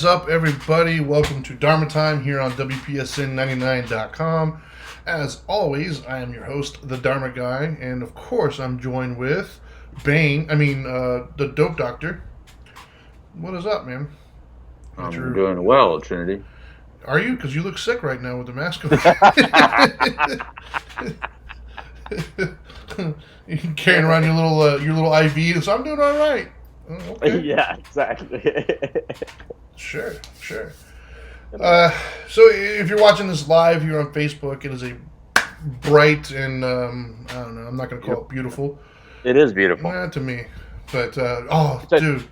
is up, everybody? Welcome to Dharma Time here on WPSN99.com. As always, I am your host, the Dharma Guy, and of course, I'm joined with the Dope Doctor. What is up, man? I'm doing well, Trinity. Are you? Because you look sick right now with the mask on. You're carrying around your little IV, so I'm doing all right. Okay. Yeah, exactly. Sure. So if you're watching this live here on Facebook, it is a bright and I don't know, I'm not going to call it beautiful. It is beautiful. Not to me. But dude,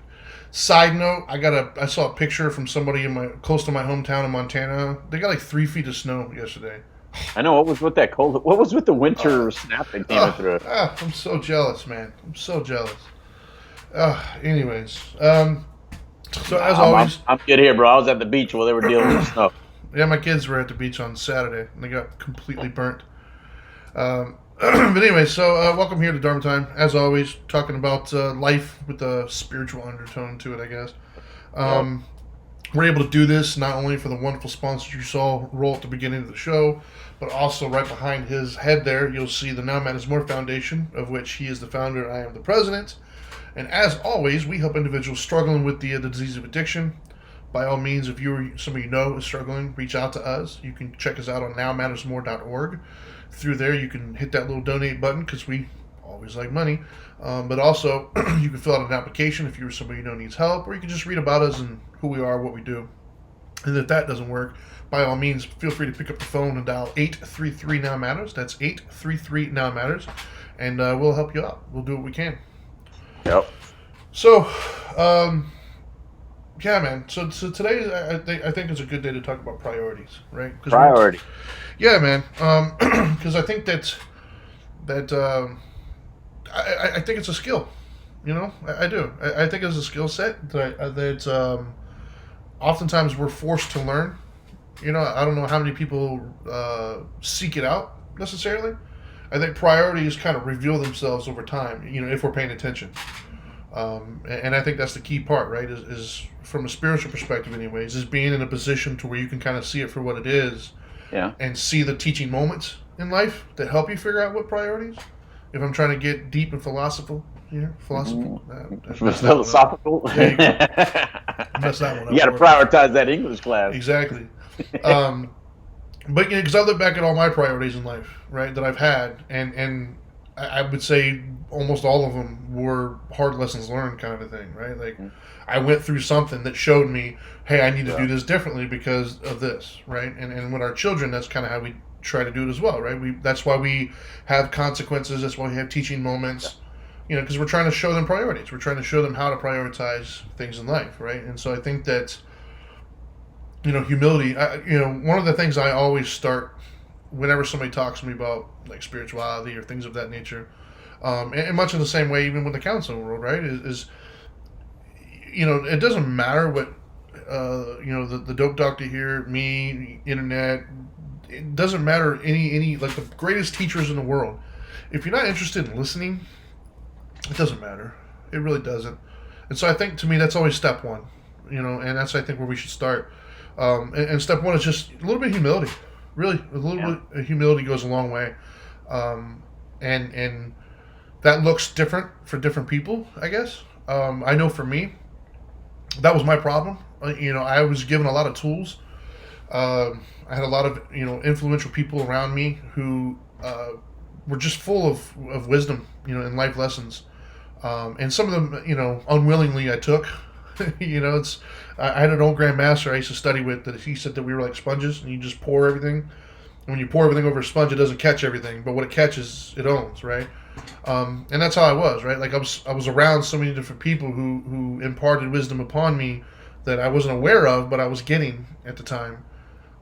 side note, I saw a picture from somebody close to my hometown in Montana. They got like 3 feet of snow yesterday. I know. What was with that cold? What was with the winter snap that came through? I'm so jealous, man. I'm so jealous. Anyways, so as always, I'm good here, bro. I was at the beach while they were dealing with snow. Yeah, my kids were at the beach on Saturday and they got completely burnt. But anyway, so welcome here to Dharma Time. As always, talking about life with a spiritual undertone to it, I guess. We're able to do this not only for the wonderful sponsors you saw roll at the beginning of the show, but also right behind his head there, you'll see the Now Matters More Foundation, of which he is the founder and I am the president. And as always, we help individuals struggling with the disease of addiction. By all means, if you or somebody you know is struggling, reach out to us. You can check us out on nowmattersmore.org. Through there, you can hit that little donate button because we always like money. But also, you can fill out an application if you're somebody you know needs help, or you can just read about us and who we are, what we do. And if that doesn't work, by all means, feel free to pick up the phone and dial 833-NOW-MATTERS. That's 833-NOW-MATTERS. And we'll help you out. We'll do what we can. Yep. So, yeah, man. So today, I think it's a good day to talk about priorities, right? Priority. Yeah, man. Because I think that I think it's a skill. You know, I do. I think it's a skill set that oftentimes we're forced to learn. You know, I don't know how many people seek it out necessarily. I think priorities kind of reveal themselves over time, you know, if we're paying attention. And I think that's the key part, right, is from a spiritual perspective anyways, is being in a position to where you can kind of see it for what it is. Yeah. And see the teaching moments in life that help you figure out what priorities. If I'm trying to get deep and philosophical here, philosophical. Philosophical. There you go. Mess that one up. You got to prioritize that English class. Exactly. But because I look back at all my priorities in life, right, that I've had, and I would say almost all of them were hard lessons learned kind of a thing, right? Like, I went through something that showed me, hey, I need to do this differently because of this, right? And with our children, that's kind of how we try to do it as well, right? That's why we have consequences. That's why we have teaching moments, you know, because we're trying to show them priorities. We're trying to show them how to prioritize things in life, right? And so I think that, you know, humility, one of the things I always start whenever somebody talks to me about like spirituality or things of that nature, and much in the same way even with the counseling world, right, is you know, it doesn't matter what, the dope doctor here, me, internet, it doesn't matter any like the greatest teachers in the world. If you're not interested in listening, it doesn't matter. It really doesn't. And so I think to me that's always step one, you know, and that's I think where we should start. And step one is just a little bit of humility. Really, a little bit of humility goes a long way. And that looks different for different people, I guess. I know for me, that was my problem. I was given a lot of tools. I had a lot of, influential people around me who were just full of wisdom, and life lessons. And some of them, unwillingly I took. I had an old grandmaster I used to study with that he said that we were like sponges and you just pour everything. And when you pour everything over a sponge, it doesn't catch everything, but what it catches, it owns, right? And that's how I was, right? Like I was around so many different people who imparted wisdom upon me that I wasn't aware of, but I was getting at the time.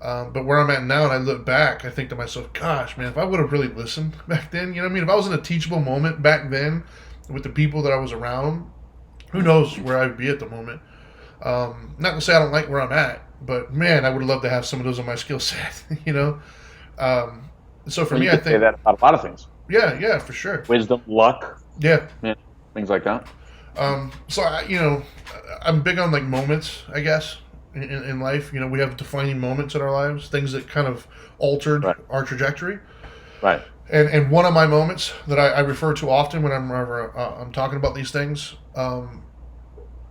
But where I'm at now, and I look back, I think to myself, gosh, man, if I would have really listened back then, you know what I mean? If I was in a teachable moment back then with the people that I was around, who knows where I would be at the moment. Not to say I don't like where I'm at, but man, I would love to have some of those on my skill set, So for me, I think say that about a lot of things. Yeah, for sure. Wisdom, luck. Yeah, things like that. So I'm big on like moments, I guess. in life. You know, we have defining moments in our lives, things that kind of altered Right. our trajectory. Right. And one of my moments that I refer to often when I'm talking about these things,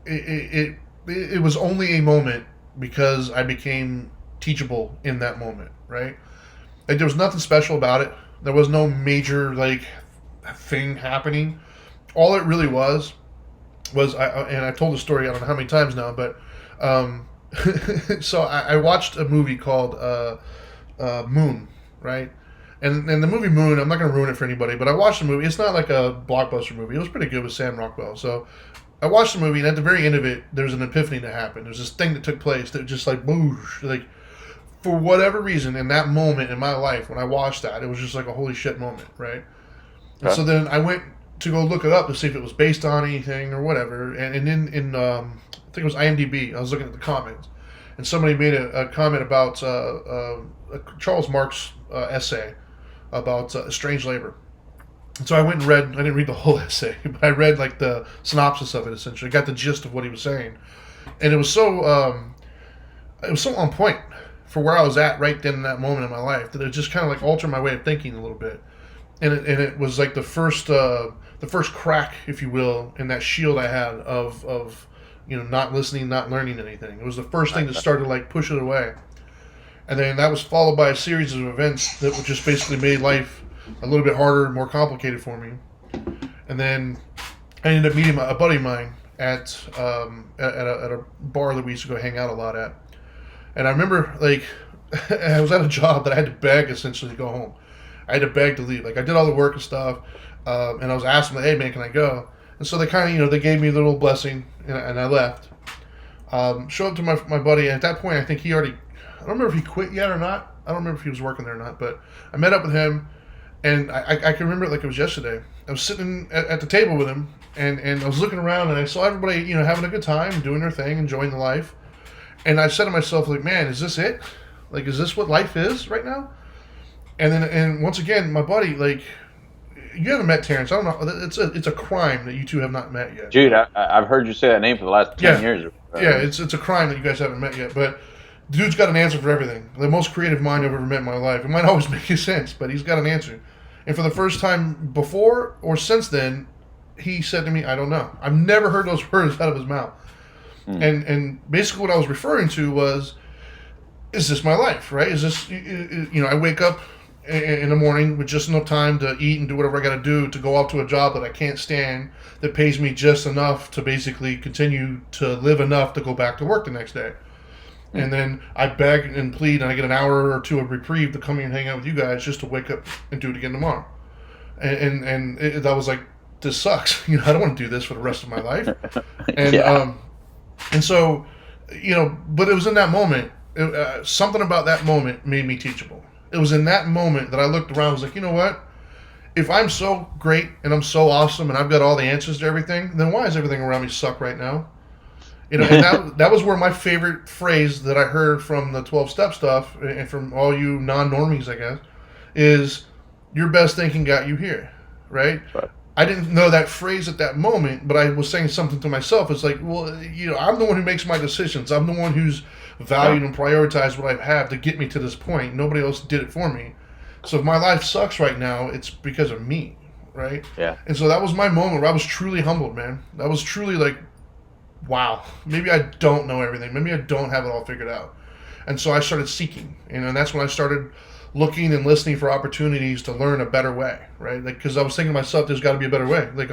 it, it was only a moment because I became teachable in that moment, right? Like there was nothing special about it. There was no major like thing happening. All it really was and I've told the story I don't know how many times now, but um, so I watched a movie called Moon, right? And the movie Moon, I'm not going to ruin it for anybody, but I watched the movie. It's not like a blockbuster movie. It was pretty good with Sam Rockwell. So I watched the movie, and at the very end of it, there's an epiphany that happened. There's this thing that took place that just like boosh, like for whatever reason in that moment in my life when I watched that, it was just like a holy shit moment, right? And so then I went to go look it up to see if it was based on anything or whatever. And in I think it was IMDb, I was looking at the comments, and somebody made a comment about Charles Marx essay about strange labor. And so I went and read. I didn't read the whole essay, but I read like the synopsis of it. Essentially, I got the gist of what he was saying, and it was so on point for where I was at right then in that moment in my life that it just kind of like altered my way of thinking a little bit. And it was like the first crack, if you will, in that shield I had of not listening, not learning anything. It was the first thing that started to like push it away, and then that was followed by a series of events that just basically made life a little bit harder and more complicated for me. And then I ended up meeting a buddy of mine at a bar that we used to go hang out a lot at, and I remember like I was at a job that I had to beg essentially to go home. I had to beg to leave. Like I did all the work and stuff, and I was asking them, "Hey man, can I go?" And so they kind of, they gave me a little blessing, and I left. Showed up to my buddy, and at that point, I think he already, I don't remember if he quit yet or not. I don't remember if he was working there or not, but I met up with him, and I can remember it like it was yesterday. I was sitting at the table with him, and I was looking around, and I saw everybody, having a good time, doing their thing, enjoying the life. And I said to myself, like, man, is this it? Like, is this what life is right now? And once again, my buddy, like, you haven't met Terrence. I don't know. It's a crime that you two have not met yet. Dude, I've heard you say that name for the last 10 years. Yeah, it's a crime that you guys haven't met yet. But the dude's got an answer for everything. The most creative mind I've ever met in my life. It might always make sense, but he's got an answer. And for the first time before or since then, he said to me, "I don't know." I've never heard those words out of his mouth. And basically what I was referring to was, is this my life, right? Is this, I wake up in the morning with just enough time to eat and do whatever I got to do to go off to a job that I can't stand, that pays me just enough to basically continue to live enough to go back to work the next day. And then I beg and plead, and I get an hour or two of reprieve to come here and hang out with you guys just to wake up and do it again tomorrow. I was like, this sucks. I don't want to do this for the rest of my life. And and so, but it was in that moment. Something about that moment made me teachable. It was in that moment that I looked around and was like, you know what? If I'm so great and I'm so awesome and I've got all the answers to everything, then why does everything around me suck right now? And that was where my favorite phrase that I heard from the 12-step stuff and from all you non-normies, I guess, is your best thinking got you here, right? I didn't know that phrase at that moment, but I was saying something to myself. It's like, well, I'm the one who makes my decisions. I'm the one who's valued and prioritized what I have to get me to this point. Nobody else did it for me. So if my life sucks right now, it's because of me, right? Yeah. And so that was my moment where I was truly humbled, man. That was truly like, wow, maybe I don't know everything. Maybe I don't have it all figured out. And so I started seeking, and that's when I started looking and listening for opportunities to learn a better way, right? Like, because I was thinking to myself, there's got to be a better way. Like,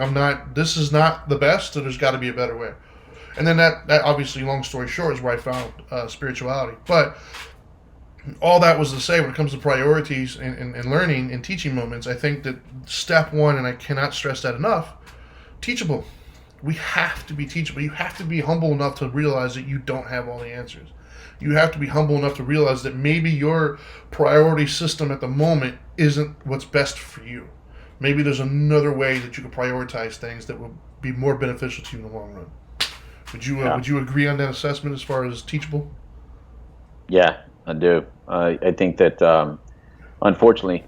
this is not the best, so there's got to be a better way. And then that obviously, long story short, is where I found spirituality. But all that was to say, when it comes to priorities and learning and teaching moments, I think that step one, and I cannot stress that enough, teachable. We have to be teachable. You have to be humble enough to realize that you don't have all the answers. You have to be humble enough to realize that maybe your priority system at the moment isn't what's best for you. Maybe there's another way that you can prioritize things that will be more beneficial to you in the long run. Would you agree on that assessment as far as teachable? Yeah, I do. I think that unfortunately,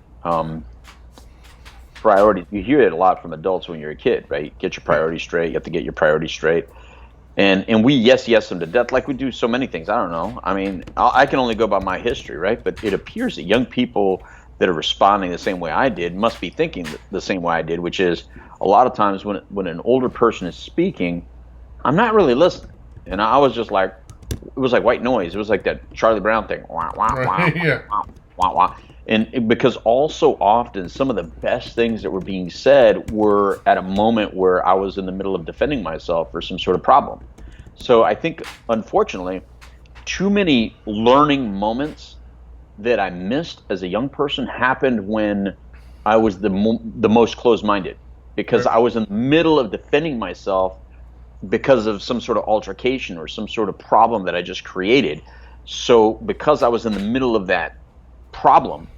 priorities, you hear it a lot from adults when you're a kid, right? Get your priorities straight. You have to get your priorities straight. And we yes them to death like we do so many things. I don't know. I mean, I can only go by my history, right? But it appears that young people that are responding the same way I did must be thinking the same way I did, which is a lot of times when an older person is speaking, I'm not really listening. And I was just like, it was like white noise. It was like that Charlie Brown thing. Wah, wah, wah, Right. Yeah. wah, wah, wah. And because also often some of the best things that were being said were at a moment where I was in the middle of defending myself for some sort of problem. So I think, unfortunately, too many learning moments that I missed as a young person happened when I was the most closed-minded, because Right. I was in the middle of defending myself because of some sort of altercation or some sort of problem that I just created. So because I was in the middle of that problem,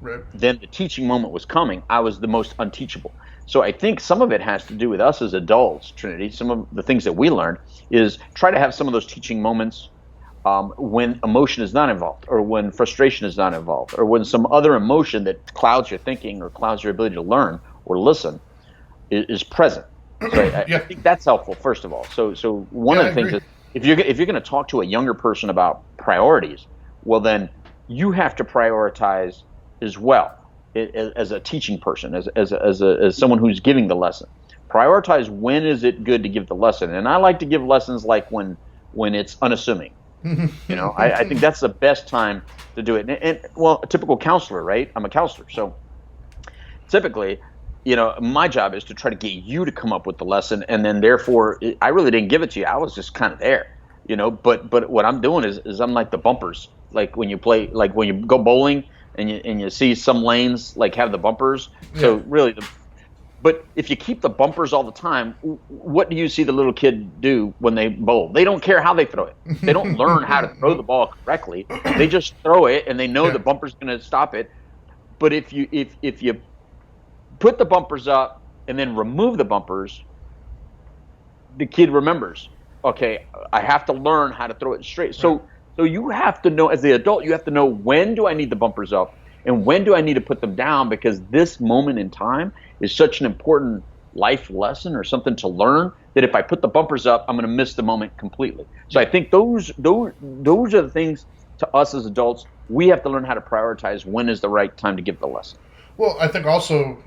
Right. then the teaching moment was coming. I was the most unteachable. So I think some of it has to do with us as adults, Trinity. Some of the things that we learned is try to have some of those teaching moments when emotion is not involved, or when frustration is not involved, or when some other emotion that clouds your thinking or clouds your ability to learn or listen is present. So I Yeah. think that's helpful, first of all. So one Yeah. of I the things agree. is, if you're going to talk to a younger person about priorities, well then you have to prioritize as well, as a teaching person, as someone who's giving the lesson. Prioritize when is it good to give the lesson, and I like to give lessons like when it's unassuming. I think that's the best time to do it. And well, a typical counselor, right? I'm a counselor, so typically, my job is to try to get you to come up with the lesson, and then therefore, I really didn't give it to you. I was just kind of there, But what I'm doing is I'm like the bumpers, like when you play, like when you go bowling and you see some lanes like have the bumpers. Yeah. So really, but if you keep the bumpers all the time, what do you see the little kid do when they bowl? They don't care how they throw it. They don't learn how to throw the Nope. ball correctly. They just throw it, and they know Yeah. the bumper's going to stop it. But if you put the bumpers up and then remove the bumpers, the kid remembers, okay, I have to learn how to throw it straight. Right. So you have to know, as the adult, you have to know, when do I need the bumpers up and when do I need to put them down, because this moment in time is such an important life lesson or something to learn, that if I put the bumpers up, I'm going to miss the moment completely. So I think those are the things, to us as adults, we have to learn how to prioritize when is the right time to give the lesson. Well, I think also,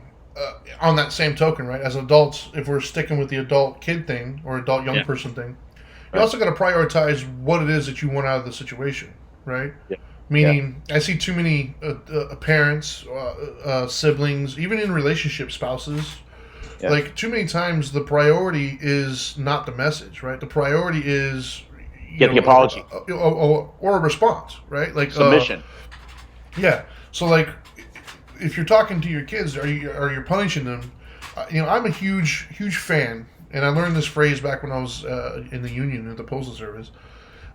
on that same token, right? As adults, if we're sticking with the adult kid thing or adult young Yeah. person thing, you Right. also got to prioritize what it is that you want out of the situation, right? Yeah. Yeah. Meaning, I see too many parents, siblings, even in relationships, spouses. Yeah. Like too many times, the priority is not the message, right? The priority is, Get the apology. or a response, right? Like Submission. yeah. So like, if you're talking to your kids, are you punishing them? I'm a huge fan, and I learned this phrase back when I was in the union in the postal service,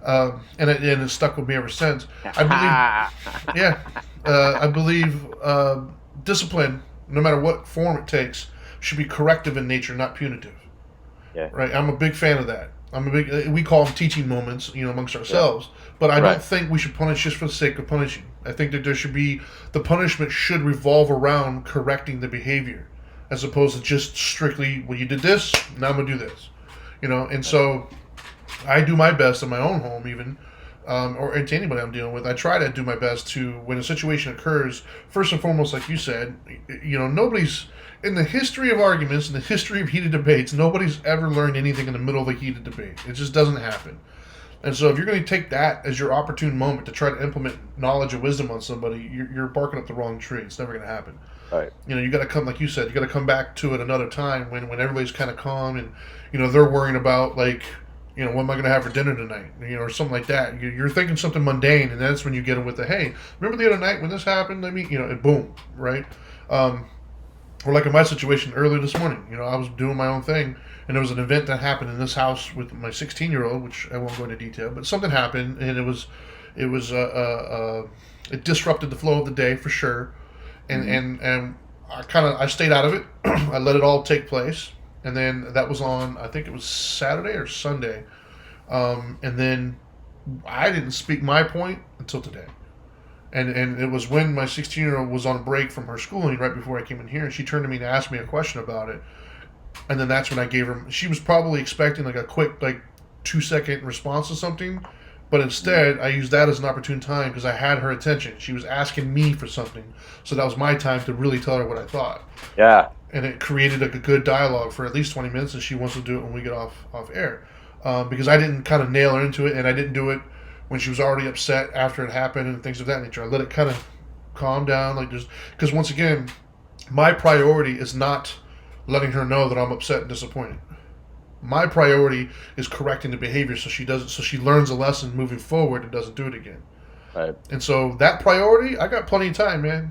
and it stuck with me ever since. I believe, yeah, I believe discipline, no matter what form it takes, should be corrective in nature, not punitive. Yeah. Right? I'm a big fan of that. We call them teaching moments, amongst ourselves. But I Right. don't think we should punish just for the sake of punishing. I think that the punishment should revolve around correcting the behavior, as opposed to just strictly, well, you did this, now I'm gonna do this, And so, I do my best in my own home, even, or to anybody I'm dealing with. I try to do my best to, when a situation occurs, first and foremost, like you said, nobody's in the history of arguments, in the history of heated debates, nobody's ever learned anything in the middle of a heated debate. It just doesn't happen. And so, if you're going to take that as your opportune moment to try to implement knowledge and wisdom on somebody, you're barking up the wrong tree. It's never going to happen. Right. You got to come, like you said, you got to come back to it another time when everybody's kind of calm and they're worrying about, like, what am I going to have for dinner tonight, or something like that. You're thinking something mundane, and that's when you get them with the, hey, remember the other night when this happened? And boom, right? Or like in my situation earlier this morning, I was doing my own thing, and there was an event that happened in this house with my 16-year-old, which I won't go into detail, but something happened, and it disrupted the flow of the day for sure, and Mm-hmm. and I stayed out of it. I let it all take place, and then that was on, I think it was Saturday or Sunday, and then I didn't speak my point until today. And it was when my 16-year-old was on break from her schooling right before I came in here, and she turned to me and asked me a question about it. And then that's when I gave her. She was probably expecting like a quick, like, 2-second response to something, but instead I used that as an opportune time because I had her attention. She was asking me for something, so that was my time to really tell her what I thought. Yeah. And it created like a good dialogue for at least 20 minutes, and she wants to do it when we get off air, because I didn't kind of nail her into it, and I didn't do it when she was already upset after it happened and things of that nature. I let it kind of calm down, like just because once again, my priority is not letting her know that I'm upset and disappointed. My priority is correcting the behavior so she learns a lesson moving forward and doesn't do it again. Right. And so that priority, I got plenty of time, man.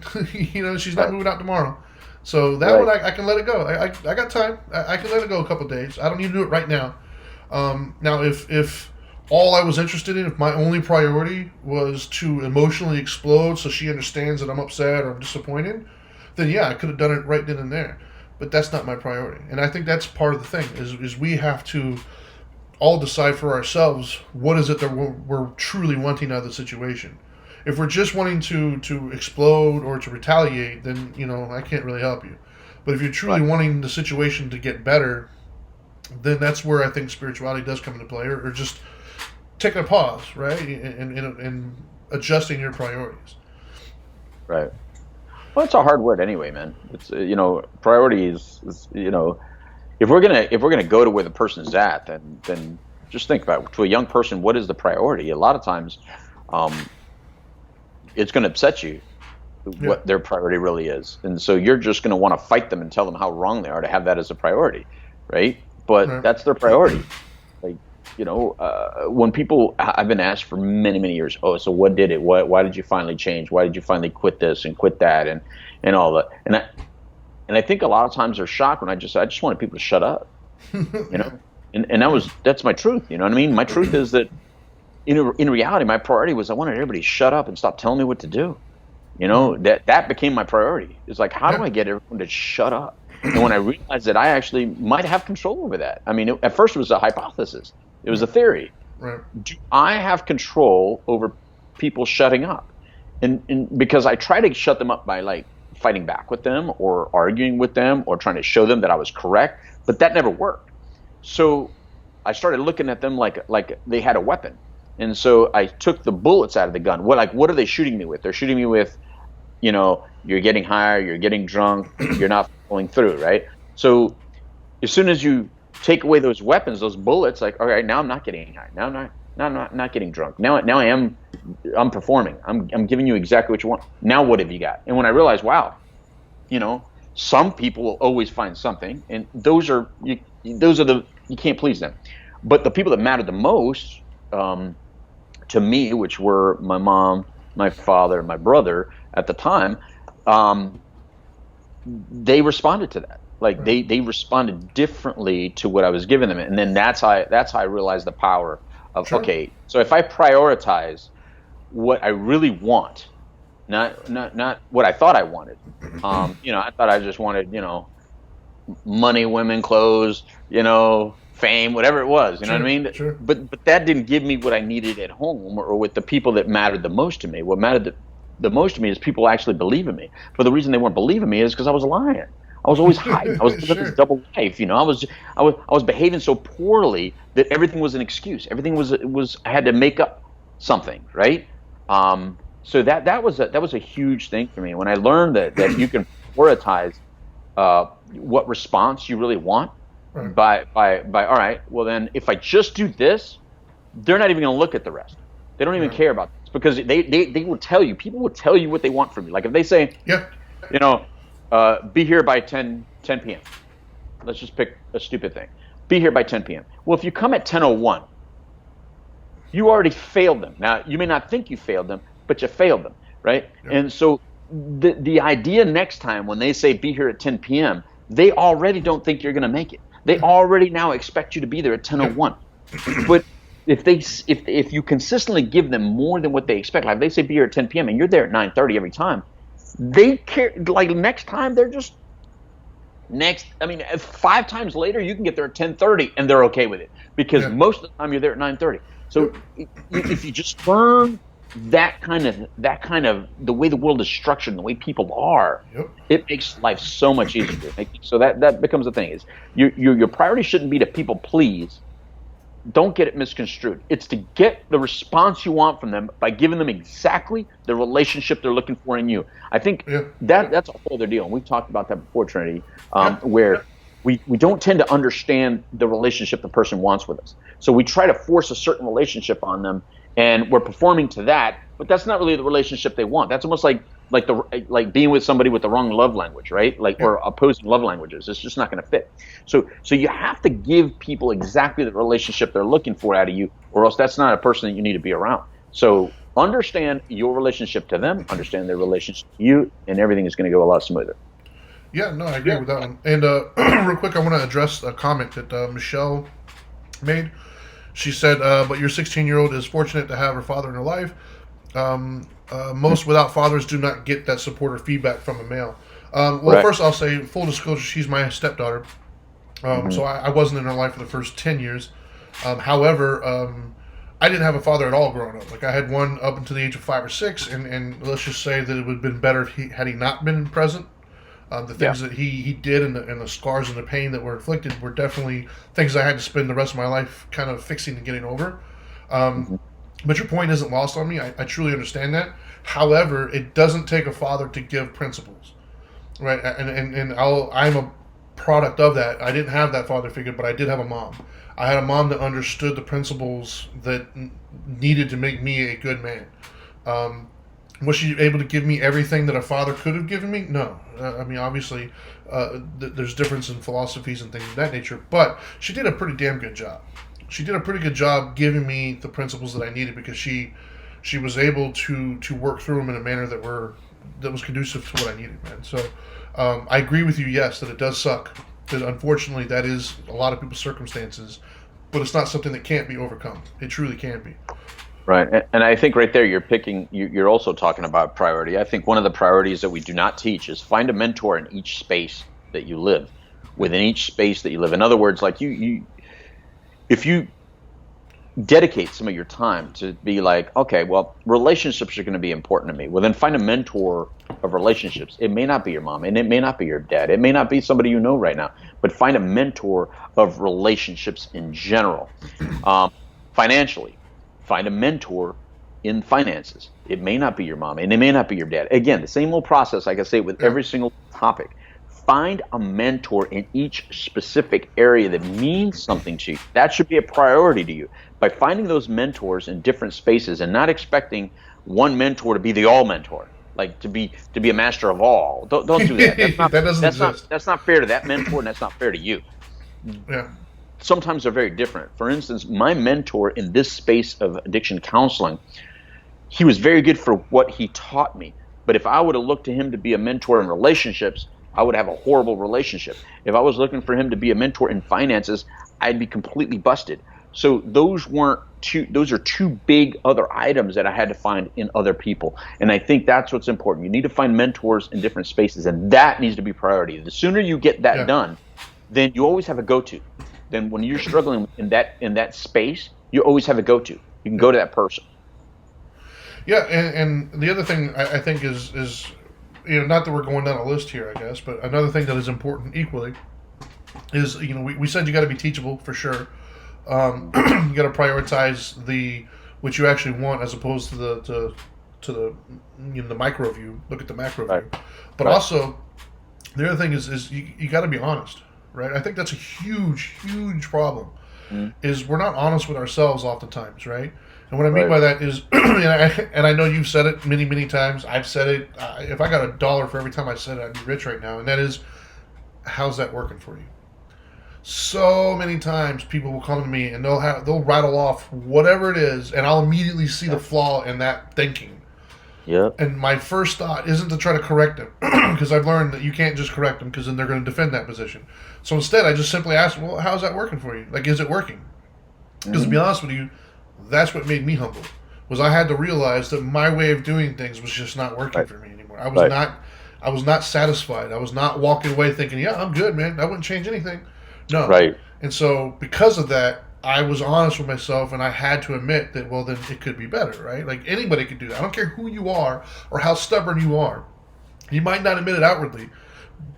She's not moving out tomorrow. So that Right. one, I can let it go. I got time. I can let it go a couple of days. I don't need to do it right now. Now, if all I was interested in, if my only priority was to emotionally explode so she understands that I'm upset or I'm disappointed, then yeah, I could have done it right then and there. But that's not my priority. And I think that's part of the thing, is we have to all decide for ourselves what is it that we're truly wanting out of the situation. If we're just wanting to explode or to retaliate, then I can't really help you. But if you're truly wanting the situation to get better, then that's where I think spirituality does come into play, or just taking a pause, right, and adjusting your priorities. Right. Well, it's a hard word anyway, man. It's priority is if we're gonna go to where the person's at, then just think about it. To a young person, what is the priority? A lot of times, it's going to upset you what their priority really is, and so you're just going to want to fight them and tell them how wrong they are to have that as a priority, right? But that's their priority. Like when people, I've been asked for many years, oh, so what did it? Why did you finally change? Why did you finally quit this and quit that and all that? And I think a lot of times they're shocked when I just wanted people to shut up, and that's my truth. You know what I mean? My truth is that in reality, my priority was I wanted everybody to shut up and stop telling me what to do. That became my priority. It's like, how do I get everyone to shut up? And when I realized that I actually might have control over that, I mean, at first it was a hypothesis. It was a theory. Right. Do I have control over people shutting up? And because I try to shut them up by like fighting back with them or arguing with them or trying to show them that I was correct, but that never worked. So I started looking at them like they had a weapon. And so I took the bullets out of the gun. What are they shooting me with? They're shooting me with, you're getting higher, you're getting drunk, you're not following through, right? So as soon as you take away those weapons, those bullets, like, all right, now I'm not getting high. Now I'm not getting drunk. Now I'm performing. I'm giving you exactly what you want. Now what have you got? And when I realized, wow, some people will always find something, and those are you can't please them. But the people that mattered the most to me, which were my mom, my father, my brother at the time, they responded to that. Like they responded differently to what I was giving them, and then that's how I realized the power of okay. So if I prioritize what I really want, not what I thought I wanted. I thought I just wanted money, women, clothes, fame, whatever it was. You know what I mean? Sure. But that didn't give me what I needed at home or with the people that mattered the most to me. What mattered the most to me is people actually believe in me. But the reason they weren't believing me is because I was lying. I was always hiding. I was living this double life. I was behaving so poorly that everything was an excuse. Everything was I had to make up something, right? So that was a huge thing for me when I learned that you can prioritize what response you really want by all right. Well, then if I just do this, they're not even going to look at the rest. They don't even care about this because they will tell you. People will tell you what they want from you. Like if they say, be here by 10 p.m. Let's just pick a stupid thing. Be here by 10 p.m. Well, if you come at 10:01, you already failed them. Now, you may not think you failed them, but you failed them, right? Yep. And so the idea next time when they say be here at 10 p.m., they already don't think you're going to make it. They already now expect you to be there at 10:01. But if you consistently give them more than what they expect, like they say be here at 10 p.m. and you're there at 9:30 every time, they care. Like next time, they're just I mean, 5 times later, you can get there at 10:30 and they're okay with it because most of the time you're there at 9:30. So if you just learn that kind of the way the world is structured and the way people are, it makes life so much easier. So that becomes the thing is your priority shouldn't be to people please. don't get it misconstrued. It's to get the response you want from them by giving them exactly the relationship they're looking for in you. I think Yeah. that's a whole other deal. And we've talked about that before, Trinity, Yeah. where we don't tend to understand the relationship the person wants with us. So we try to force a certain relationship on them, and we're performing to that, but that's not really the relationship they want. That's almost like being with somebody with the wrong love language, right? Like, Yeah. or opposing love languages. It's just not going to fit. So you have to give people exactly the relationship they're looking for out of you, or else that's not a person that you need to be around. So understand your relationship to them, understand their relationship to you, and everything is going to go a lot smoother. Yeah, no, I agree with that one. And real quick, I want to address a comment that Michelle made. She said, "But your 16-year-old is fortunate to have her father in her life. Most without fathers do not get that support or feedback from a male." Well, Right. first I'll say, full disclosure, she's my stepdaughter. Mm-hmm. So I wasn't in her life for the first 10 years. However, I didn't have a father at all growing up. Like, I had one up until the age of 5 or 6, and let's just say that it would have been better if had he not been present. The Yeah. things that he did, and the scars and the pain that were inflicted were definitely things I had to spend the rest of my life kind of fixing and getting over. Um, Mm-hmm. but your point isn't lost on me. I truly understand that. However, it doesn't take a father to give principles, right? And I'm a product of that. I didn't have that father figure, but I did have a mom. I had a mom that understood the principles that needed to make me a good man. Um, was she able to give me everything that a father could have given me? No. I mean, obviously, there's difference in philosophies and things of that nature, but she did a pretty damn good job. She did a pretty good job giving me the principles that I needed, because she was able to work through them in a manner that was conducive to what I needed, man. So I agree with you. Yes, that it does suck. That unfortunately that is a lot of people's circumstances, but it's not something that can't be overcome. It truly can be. Right. And I think right there you're also talking about priority. I think one of the priorities that we do not teach is find a mentor in each space that you live, within each space that you live. In other words, like if you dedicate some of your time to be like, okay, well, relationships are going to be important to me. Well, then find a mentor of relationships. It may not be your mom, and it may not be your dad. It may not be somebody you know right now, but find a mentor of relationships in general. Financially, find a mentor in finances. It may not be your mom, and it may not be your dad. Again, the same old process, like I say, with Yeah. every single topic. Find a mentor in each specific area that means something to you. That should be a priority to you. By finding those mentors in different spaces and not expecting one mentor to be the all mentor, like to be a master of all. Don't do that. That doesn't exist. That's not fair to that mentor, and that's not fair to you. Yeah. Sometimes they're very different. For instance, my mentor in this space of addiction counseling, he was very good for what he taught me. But if I would have looked to him to be a mentor in relationships, I would have a horrible relationship. If I was looking for him to be a mentor in finances, I'd be completely busted. So those are two big other items that I had to find in other people. And I think that's what's important. You need to find mentors in different spaces, and that needs to be priority. The sooner you get that Yeah. done, then you always have a go-to. Then when you're struggling in that space, you always have a go-to. You can go to that person. Yeah, and the other thing I think is not that we're going down a list here, I guess, but another thing that is important equally is, we said you got to be teachable for sure. You got to prioritize what you actually want, as opposed to the the micro view. Look at the macro Right. view. But Right. also, the other thing is you got to be honest, right? I think that's a huge problem. Mhm. Is we're not honest with ourselves oftentimes, right? And what I mean Right. by that is, and I know you've said it many times. I've said it. If I got $1 for every time I said it, I'd be rich right now. And that is, how's that working for you? So many times people will come to me and they'll rattle off whatever it is, and I'll immediately see the flaw in that thinking. Yep. And my first thought isn't to try to correct them, because I've learned that you can't just correct them, because then they're going to defend that position. So instead, I just simply ask, well, how's that working for you? Like, is it working? Because to be honest with you, that's what made me humble. Was I had to realize that my way of doing things was just not working Right. for me anymore. I Right. was not satisfied. I was not walking away thinking, yeah, I'm good, man. I wouldn't change anything. No. Right. And so because of that, I was honest with myself, and I had to admit that, well, then it could be better, right? Like, anybody could do that. I don't care who you are or how stubborn you are. You might not admit it outwardly,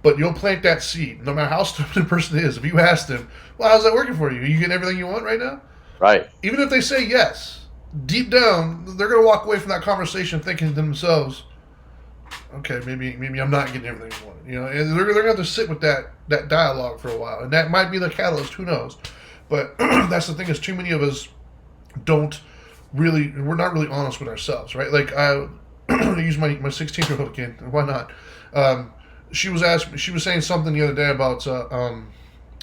but you'll plant that seed. No matter how stupid a person is, if you ask them, well, how's that working for you? Are you getting everything you want right now? Right. Even if they say yes, deep down, they're going to walk away from that conversation thinking to themselves, okay, maybe I'm not getting everything I wanted. And they're going to have to sit with that dialogue for a while. And that might be the catalyst, who knows. But that's the thing, is too many of us we're not really honest with ourselves, right? Like, I use my 16-year-old again. Why not? She was saying something the other day about,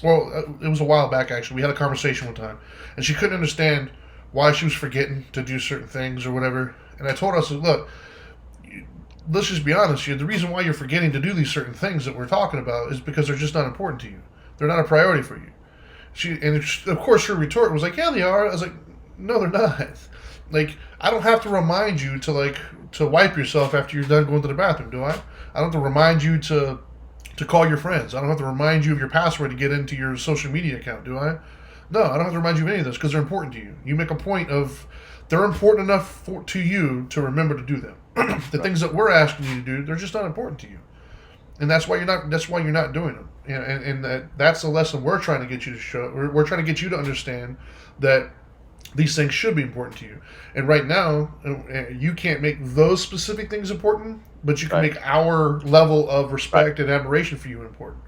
it was a while back, actually. We had a conversation one time, and she couldn't understand why she was forgetting to do certain things or whatever. And I told her, I said, look, let's just be honest here. The reason why you're forgetting to do these certain things that we're talking about is because they're just not important to you. They're not a priority for you. Of course, her retort was like, yeah, they are. I was like, no, they're not. Like, I don't have to remind you to wipe yourself after you're done going to the bathroom, do I? I don't have to remind you to call your friends. I don't have to remind you of your password to get into your social media account, do I? No, I don't have to remind you of any of this because they're important to you. You make a point of they're important enough to you to remember to do them. The things that we're asking you to do, they're just not important to you, and that's why you're not doing them. And that's the lesson we're trying to get you to show. We're trying to get you to understand that these things should be important to you. And right now, you can't make those specific things important, but you can make our level of respect and admiration for you important.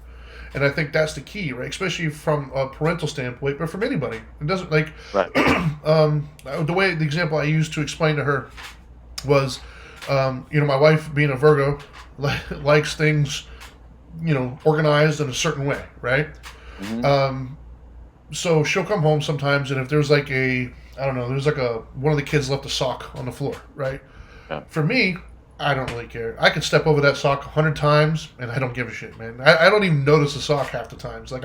And I think that's the key, right? Especially from a parental standpoint, but from anybody. It doesn't the example I used to explain to her was, my wife, being a Virgo, likes things, organized in a certain way, right? Mm-hmm. So she'll come home sometimes, and if there's one of the kids left a sock on the floor, right? Yeah. For me, I don't really care. I could step over that sock 100 times, and I don't give a shit, man. I don't even notice the sock half the times. Like,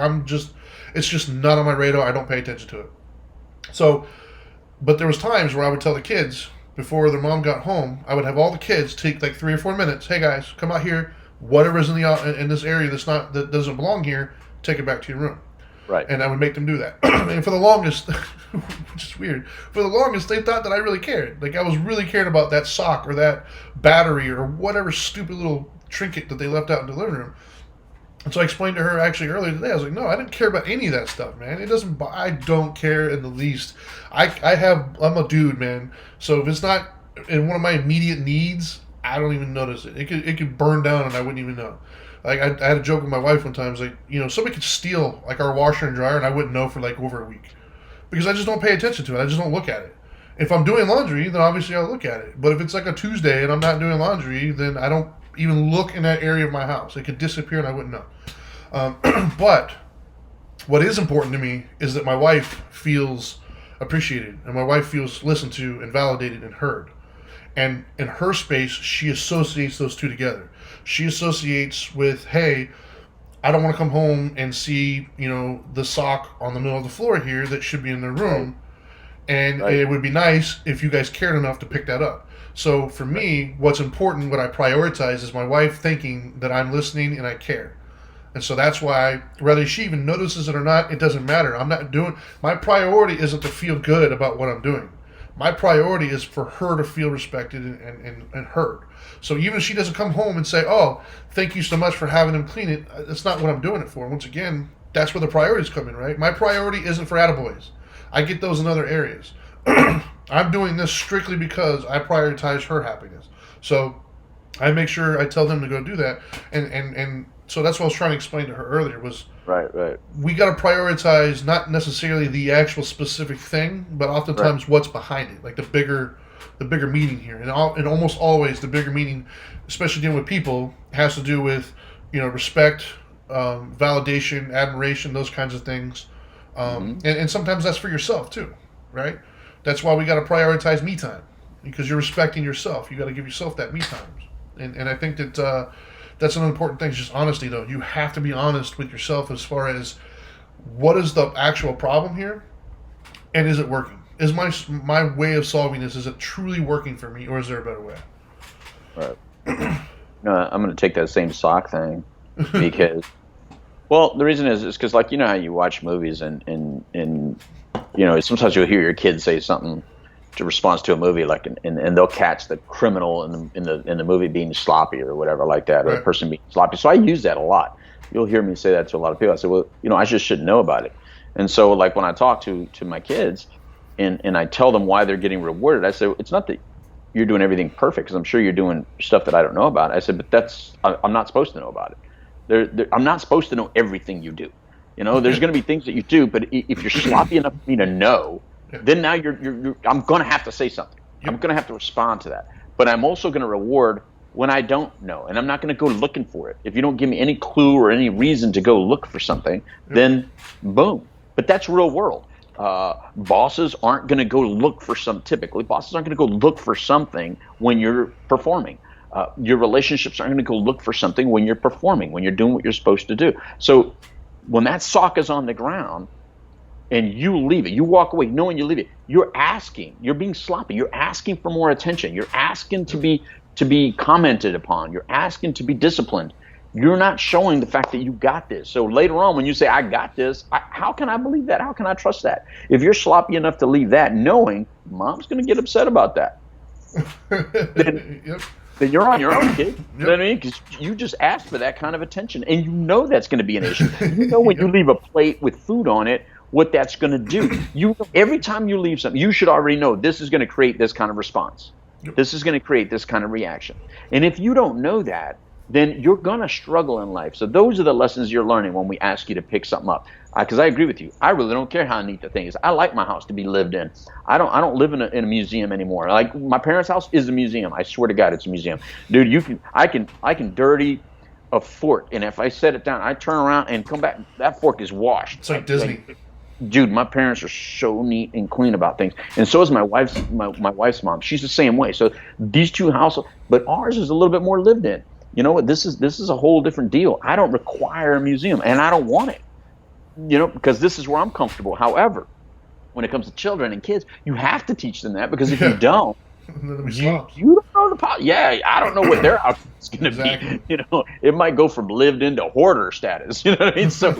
it's just not on my radar. I don't pay attention to it. So, but there was times where I would tell the kids, before their mom got home, I would have all the kids take like 3 or 4 minutes. Hey guys, come out here. Whatever's in this area that doesn't belong here, take it back to your room. Right. And I would make them do that. And for the longest, which is weird, for the longest they thought that I really cared. Like, I was really caring about that sock or that battery or whatever stupid little trinket that they left out in the living room. And so I explained to her actually earlier today, I was like, no, I didn't care about any of that stuff, man. I don't care in the least. I'm a dude, man. So if it's not in one of my immediate needs, I don't even notice it. It could burn down and I wouldn't even know. Like, I had a joke with my wife one time. I was like, somebody could steal like our washer and dryer and I wouldn't know for like over a week. Because I just don't pay attention to it. I just don't look at it. If I'm doing laundry, then obviously I'll look at it. But if it's like a Tuesday and I'm not doing laundry, then I don't even look in that area of my house. It could disappear and I wouldn't know. But what is important to me is that my wife feels appreciated and my wife feels listened to and validated and heard. And in her space, she associates those two together. She associates with, hey, I don't want to come home and see, the sock on the middle of the floor here that should be in their room. And it would be nice if you guys cared enough to pick that up. So for me, what's important, what I prioritize is my wife thinking that I'm listening and I care. And so that's why, whether she even notices it or not, it doesn't matter. My priority isn't to feel good about what I'm doing. My priority is for her to feel respected and heard. So even if she doesn't come home and say, oh, thank you so much for having him clean it, that's not what I'm doing it for. Once again, that's where the priorities come in, right? My priority isn't for attaboys. I get those in other areas. I'm doing this strictly because I prioritize her happiness. So I make sure I tell them to go do that. And so that's what I was trying to explain to her earlier was, right. We got to prioritize not necessarily the actual specific thing, but oftentimes what's behind it, like the bigger meaning here. And almost always the bigger meaning, especially dealing with people, has to do with, respect, validation, admiration, those kinds of things. And sometimes that's for yourself too, right? That's why we got to prioritize me time, because you're respecting yourself. You got to give yourself that me time. And I think that that's an important thing. It's just honesty, though. You have to be honest with yourself as far as what is the actual problem here, and is it working? Is my way of solving this, is it truly working for me, or is there a better way? Right. I'm going to take that same sock thing because, well, the reason is because, like, how you watch movies and sometimes you'll hear your kids say something to response to a movie, like, and they'll catch the criminal in the movie being sloppy or whatever like that, or the person being sloppy. So I use that a lot. You'll hear me say that to a lot of people. I say, well, I just should know about it. And so, like, when I talk to my kids, and I tell them why they're getting rewarded, I say, it's not that you're doing everything perfect, because I'm sure you're doing stuff that I don't know about. I said, but I'm not supposed to know about it. I'm not supposed to know everything you do. There's going to be things that you do, but if you're sloppy enough for me to know, then now I'm going to have to say something. Yep. I'm going to have to respond to that. But I'm also going to reward when I don't know, and I'm not going to go looking for it. If you don't give me any clue or any reason to go look for something, then boom. But that's real world. Bosses aren't going to go look for typically bosses aren't going to go look for something when you're performing. Your relationships aren't going to go look for something when you're performing, when you're doing what you're supposed to do. So when that sock is on the ground and you leave it, you walk away knowing you leave it, you're being sloppy. You're asking for more attention. You're asking to be commented upon. You're asking to be disciplined. You're not showing the fact that you got this. So later on, when you say, I got this, how can I believe that? How can I trust that? If you're sloppy enough to leave that knowing mom's going to get upset about that, then you're on your own, kid. You know what I mean? Because you just asked for that kind of attention, and you know that's going to be an issue. You know when you leave a plate with food on it, what that's going to do. Every time you leave something, you should already know this is going to create this kind of response. This is going to create this kind of reaction. And if you don't know that, then you're going to struggle in life. So those are the lessons you're learning when we ask you to pick something up. Because I agree with you. I really don't care how neat the thing is. I like my house to be lived in. I don't live in a museum anymore. Like my parents' house is a museum. I swear to God, it's a museum. Dude, I can dirty a fork, and if I set it down, I turn around and come back, that fork is washed. It's like Disney. Dude, my parents are so neat and clean about things, and so is my wife's mom. She's the same way. So these two houses, but ours is a little bit more lived in. You know what? This is a whole different deal. I don't require a museum, and I don't want it. Because this is where I'm comfortable. However, when it comes to children and kids, you have to teach them that, because if you don't, you don't know the yeah, I don't know what their outfit's going to be. It might go from lived in to hoarder status. You know what I mean? So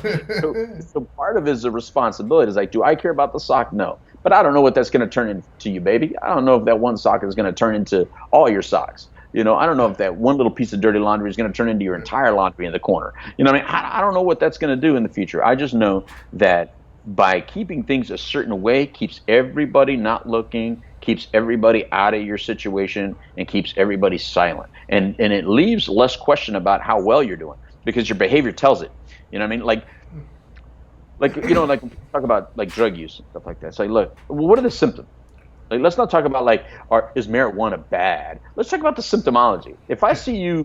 part of it is a responsibility. Is like, do I care about the sock? No. But I don't know what that's going to turn into you, baby. I don't know if that one sock is going to turn into all your socks. I don't know if that one little piece of dirty laundry is going to turn into your entire laundry in the corner. You know what I mean? I don't know what that's going to do in the future. I just know that by keeping things a certain way keeps everybody not looking, keeps everybody out of your situation, and keeps everybody silent. And it leaves less question about how well you're doing, because your behavior tells it. You know what I mean? Like when people talk about like drug use and stuff like that. It's like, look, what are the symptoms? Like, let's not talk about is marijuana bad? Let's talk about the symptomology. If I see you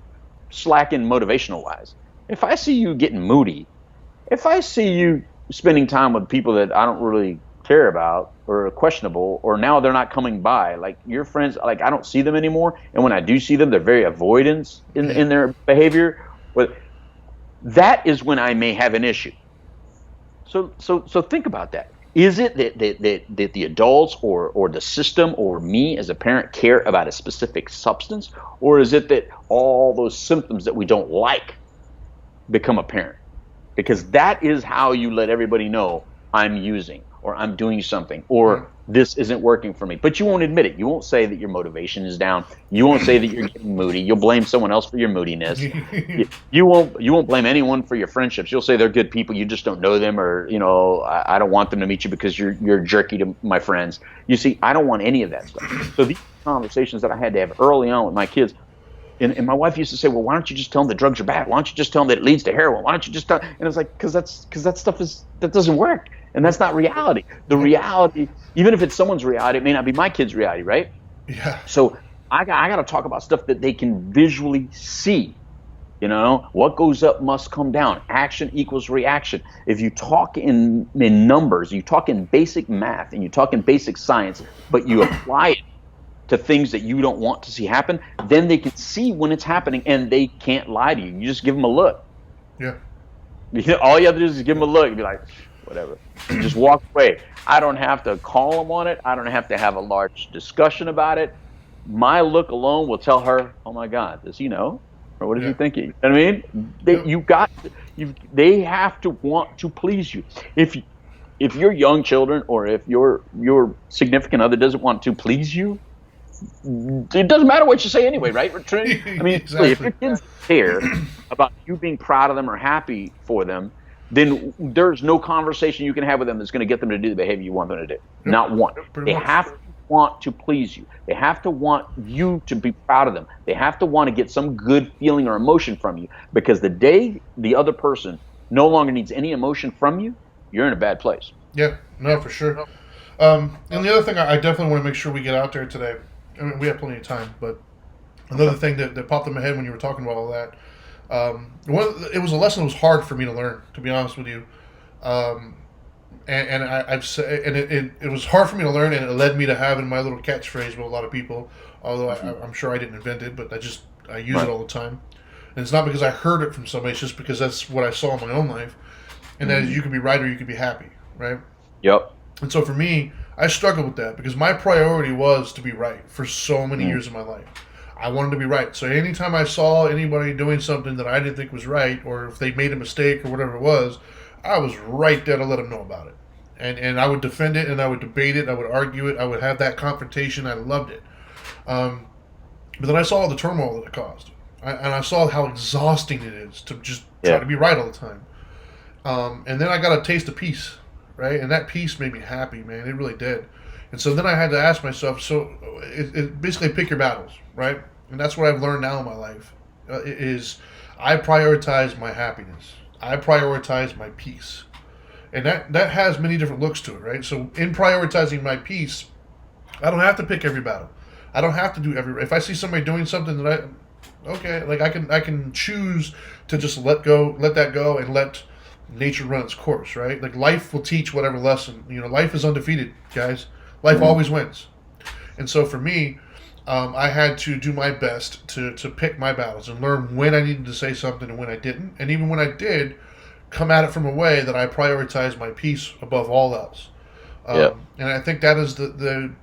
slacking motivational wise, if I see you getting moody, if I see you spending time with people that I don't really care about or are questionable, or now they're not coming by, like your friends, like I don't see them anymore, and when I do see them, they're very avoidance in their behavior. But that is when I may have an issue. So think about that. Is it that the adults or the system or me as a parent care about a specific substance, or is it that all those symptoms that we don't like become apparent? Because that is how you let everybody know I'm using, or I'm doing something, or this isn't working for me. But you won't admit it. You won't say that your motivation is down. You won't say that you're getting moody. You'll blame someone else for your moodiness. You won't blame anyone for your friendships. You'll say they're good people. You just don't know them, or I don't want them to meet you because you're jerky to my friends. You see, I don't want any of that stuff. So these conversations that I had to have early on with my kids. And my wife used to say, well, why don't you just tell them that drugs are bad? Why don't you just tell them that it leads to heroin? Why don't you just tell? And it's like, because that stuff that doesn't work. And that's not reality. The reality, even if it's someone's reality, it may not be my kid's reality, right? Yeah. So I got to talk about stuff that they can visually see. What goes up must come down. Action equals reaction. If you talk in numbers, you talk in basic math, and you talk in basic science, but you apply it to things that you don't want to see happen, then they can see when it's happening, and they can't lie to you. You just give them a look. Yeah. All you have to do is give them a look and be like, whatever. Just walk away. I don't have to call them on it. I don't have to have a large discussion about it. My look alone will tell her, oh my God, does he know? Or what is he thinking? You know what I mean? They have to want to please you. If your young children, or if your significant other doesn't want to please you, it doesn't matter what you say anyway, right? I mean, exactly. If your kids care about you being proud of them or happy for them, then there's no conversation you can have with them that's going to get them to do the behavior you want them to do. Yep. Not one. Pretty They much. have to want to please you. They have to want you to be proud of them. They have to want to get some good feeling or emotion from you, because the day the other person no longer needs any emotion from you, you're in a bad place. Yeah, no, for sure. And the other thing I definitely want to make sure we get out there today, I mean, we have plenty of time, but another thing that popped in my head when you were talking about all that, it was a lesson that was hard for me to learn, to be honest with you. I've said, and it was hard for me to learn, and it led me to having my little catchphrase with a lot of people. Although I'm sure I didn't invent it, but I use it all the time. And it's not because I heard it from somebody; it's just because that's what I saw in my own life. And that is, you can be right or you can be happy, right? Yep. And so for me, I struggled with that because my priority was to be right for so many years of my life. I wanted to be right. So anytime I saw anybody doing something that I didn't think was right, or if they made a mistake or whatever it was, I was right there to let them know about it. And I would defend it, and I would debate it, I would argue it, I would have that confrontation. I loved it. But then I saw the turmoil that it caused. And I saw how exhausting it is to just try to be right all the time. And then I got a taste of peace, right? And that peace made me happy, man. It really did. And so then I had to ask myself, so it basically pick your battles, right? And that's what I've learned now in my life, is I prioritize my happiness. I prioritize my peace. And that has many different looks to it, right? So in prioritizing my peace, I don't have to pick every battle. I don't have to do if I see somebody doing something that I can choose to just let that go and let nature run its course, right? Like life will teach whatever lesson. Life is undefeated, guys. Life always wins. And so for me, I had to do my best to pick my battles and learn when I needed to say something and when I didn't. And even when I did, come at it from a way that I prioritized my peace above all else. And I think that is the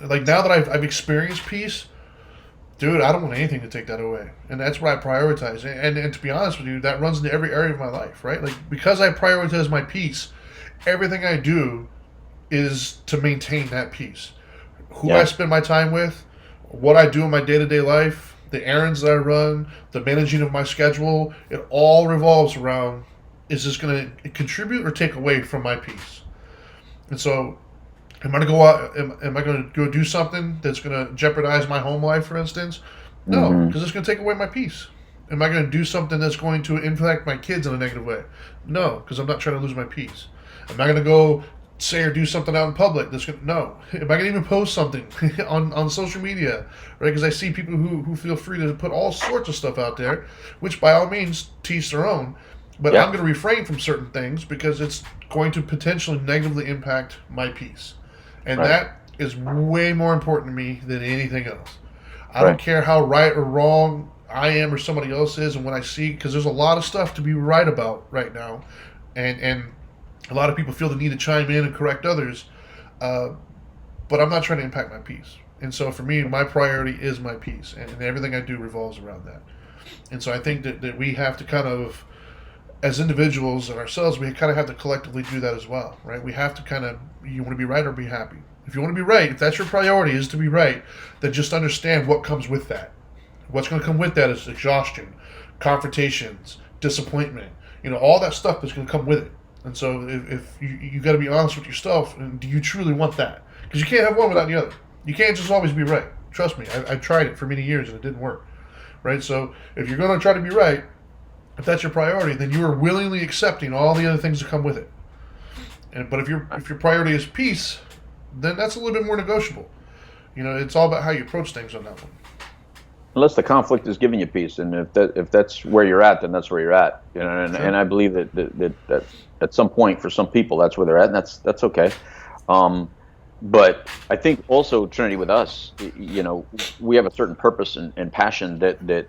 like, now that I've experienced peace, dude, I don't want anything to take that away. And that's what I prioritize. And to be honest with you, that runs into every area of my life, right? Like, because I prioritize my peace, everything I do is to maintain that peace. Who I spend my time with, what I do in my day-to-day life, the errands that I run, the managing of my schedule, it all revolves around, is this going to contribute or take away from my peace? And so, am I going to go out, am I going to go do something that's going to jeopardize my home life, for instance? No, because it's going to take away my peace. Am I going to do something that's going to impact my kids in a negative way? No, because I'm not trying to lose my peace. Am I going to go say or do something out in public that's going to, no. Am I going to even post something on social media, right? Because I see people who feel free to put all sorts of stuff out there, which by all means, teach their own. But I'm going to refrain from certain things because it's going to potentially negatively impact my peace. And that is way more important to me than anything else. I don't care how right or wrong I am or somebody else is, and when I see, because there's a lot of stuff to be right about right now, and a lot of people feel the need to chime in and correct others, but I'm not trying to impact my peace. And so for me, my priority is my peace, and everything I do revolves around that. And so I think that we have to kind of, as individuals and ourselves, we kind of have to collectively do that as well, right? We have to kind of, you want to be right or be happy. If you want to be right, if that's your priority is to be right, then just understand what comes with that. What's going to come with that is exhaustion, confrontations, disappointment, all that stuff is going to come with it. And so if you got to be honest with yourself, and do you truly want that? Because you can't have one without the other. You can't just always be right. Trust me, I've tried it for many years and it didn't work, right? So if you're going to try to be right, if that's your priority, then you are willingly accepting all the other things that come with it. But if your priority is peace, then that's a little bit more negotiable. It's all about how you approach things on that one. Unless the conflict is giving you peace, and if that's where you're at, then that's where you're at. And I believe that at some point for some people that's where they're at, and that's okay. But I think also, Trinity, with us, we have a certain purpose and passion that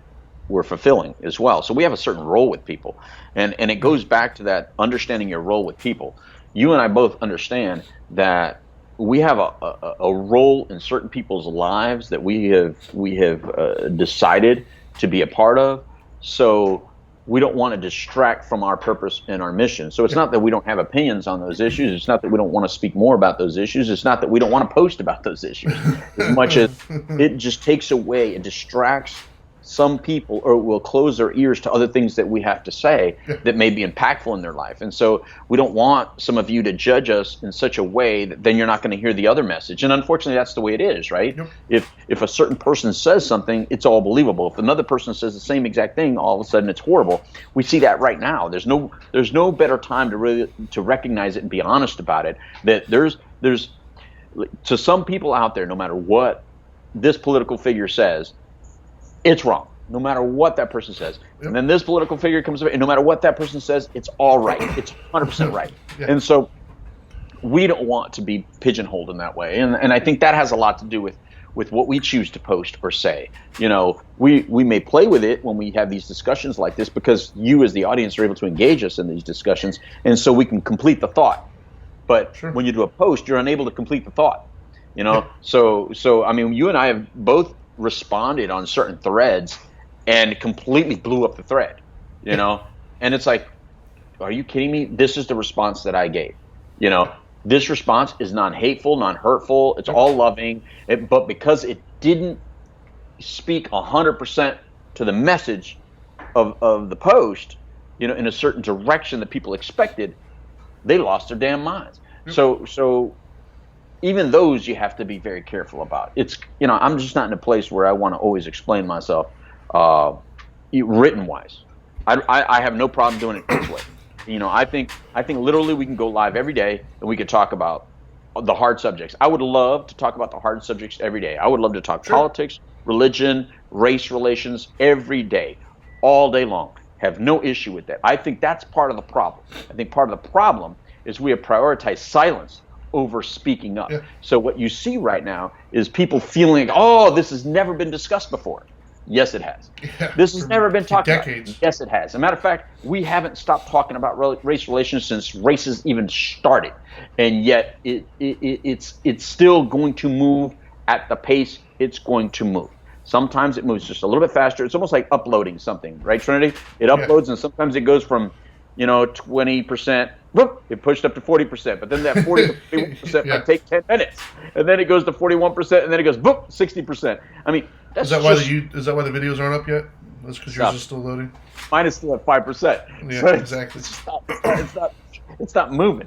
we're fulfilling as well. So we have a certain role with people, and it goes back to that understanding your role with people. You and I both understand that we have a role in certain people's lives that we have decided to be a part of. So we don't want to distract from our purpose and our mission. So it's not that we don't have opinions on those issues. It's not that we don't want to speak more about those issues. It's not that we don't want to post about those issues as much as it just takes away, it distracts some people or will close their ears to other things that we have to say Yeah. that may be impactful in their life. And so we don't want some of you to judge us in such a way that then you're not going to hear the other message. And unfortunately, that's the way it is, right? Yep. If a certain person says something, it's all believable. If another person says the same exact thing, all of a sudden it's horrible. We see that right now. There's no better time to recognize it and be honest about it. That there's to some people out there, no matter what this political figure says, it's wrong, no matter what that person says. Yep. And then this political figure comes up, and no matter what that person says, it's all right. It's 100% right. Yeah. And so we don't want to be pigeonholed in that way. And I think that has a lot to do with what we choose to post or say. You know, we may play with it when we have these discussions like this because you as the audience are able to engage us in these discussions, and so we can complete the thought. But Sure. when you do a post, you're unable to complete the thought. You know, yeah. So I mean, you and I have both responded on certain threads and completely blew up the thread, you know, and it's like, are you kidding me? This is the response that I gave. You know, this response is non-hateful, non-hurtful. It's all loving, but because it didn't speak 100% to the message of the post, you know, in a certain direction that people expected, they lost their damn minds. So even those you have to be very careful about. It's, you know, I'm just not in a place where I want to always explain myself written wise. I have no problem doing it this way. You know, I think literally we can go live every day and we could talk about the hard subjects. I would love to talk about the hard subjects every day. I would love to talk politics, religion, race relations every day, all day long. Have no issue with that. I think that's part of the problem. I think part of the problem is we have prioritized silence over speaking up. Yeah. So what you see right now is people feeling, oh, this has never been discussed before. Yes, it has. Yeah, this has never been talked about. Yes, it has. As a matter of fact, we haven't stopped talking about race relations since races even started, and yet it's still going to move at the pace it's going to move. Sometimes it moves just a little bit faster. It's almost like uploading something, right, Trinity? It uploads, and sometimes it goes from 20%, whoop, it pushed up to 40%, but then that 41% might take 10 minutes, and then it goes to 41%, and then it goes, boop, 60%. I mean, that's is that why the videos aren't up yet? That's because yours is still loading? Mine is still at 5%. Yeah, so exactly. It's not moving.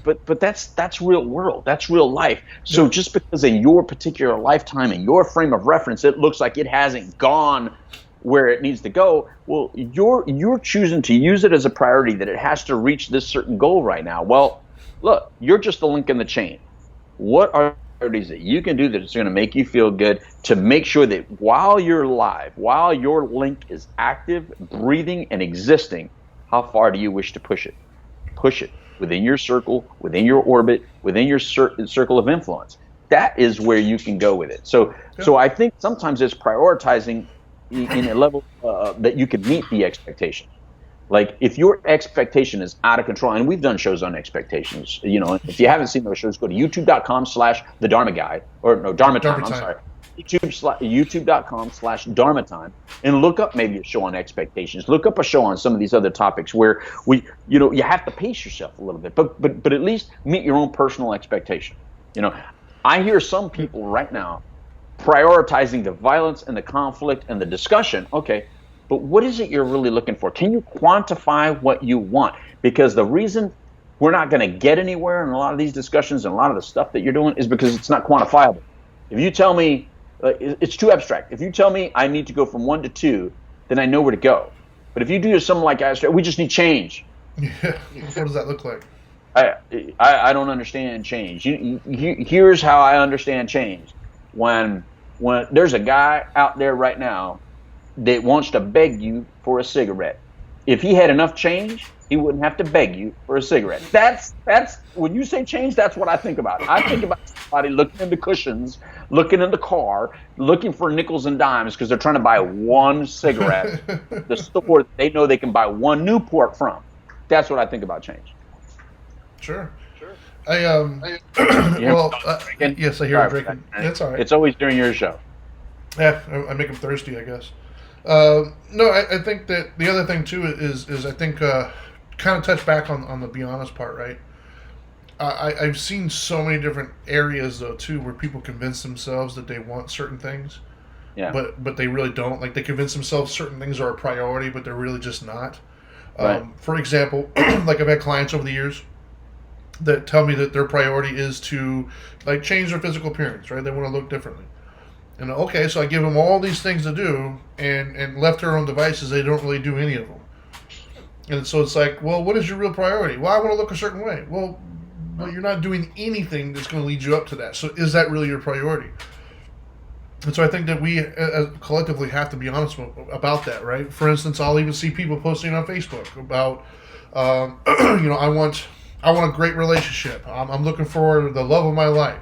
But that's real world. That's real life. So just because in your particular lifetime, in your frame of reference, it looks like it hasn't gone where it needs to go, well, you're choosing to use it as a priority that it has to reach this certain goal right now. Well, look, you're just a link in the chain. What are priorities that you can do that's going to make you feel good to make sure that while you're live, while your link is active, breathing, and existing, how far do you wish to push it? Push it within your circle, within your orbit, within your circle of influence. That is where you can go with it. So I think sometimes it's prioritizing in a level that you can meet the expectation. Like if your expectation is out of control, and we've done shows on expectations, you know, if you haven't seen those shows, go to youtube.com/the Dharma Guy, or no, Dharma Time, I'm sorry. youtube.com/Dharma Time, and look up maybe a show on expectations. Look up a show on some of these other topics where you have to pace yourself a little bit, but at least meet your own personal expectation. You know, I hear some people right now prioritizing the violence and the conflict and the discussion. Okay, but what is it you're really looking for? Can you quantify what you want? Because the reason we're not going to get anywhere in a lot of these discussions and a lot of the stuff that you're doing is because it's not quantifiable. If you tell me it's too abstract. If you tell me I need to go from 1 to 2, then I know where to go. But if you do something like we just need change. Yeah. What does that look like? I don't understand change. Here's how I understand change. When there's a guy out there right now that wants to beg you for a cigarette. If he had enough change, he wouldn't have to beg you for a cigarette. That's when you say change, that's what I think about. I think about somebody looking in the cushions, looking in the car, looking for nickels and dimes because they're trying to buy one cigarette. The store they know they can buy one Newport from. That's what I think about change. Sure. Yes, I hear you drinking. That's all right. It's always during your show. Yeah, I make them thirsty, I guess. No, I think that the other thing too is I think kind of touch back on the be honest part, right? I've seen so many different areas though too where people convince themselves that they want certain things, Yeah. but they really don't. Like they convince themselves certain things are a priority, but they're really just not. Right. For example, like I've had clients over the years that tell me that their priority is to like change their physical appearance, right? They want to look differently. And okay, so I give them all these things to do, and left to their own devices, they don't really do any of them. And so it's like, well, what is your real priority? Well, I want to look a certain way. Well, you're not doing anything that's going to lead you up to that. So is that really your priority? And so I think that we collectively have to be honest about that, right? For instance, I'll even see people posting on Facebook about, I want a great relationship. I'm looking for the love of my life.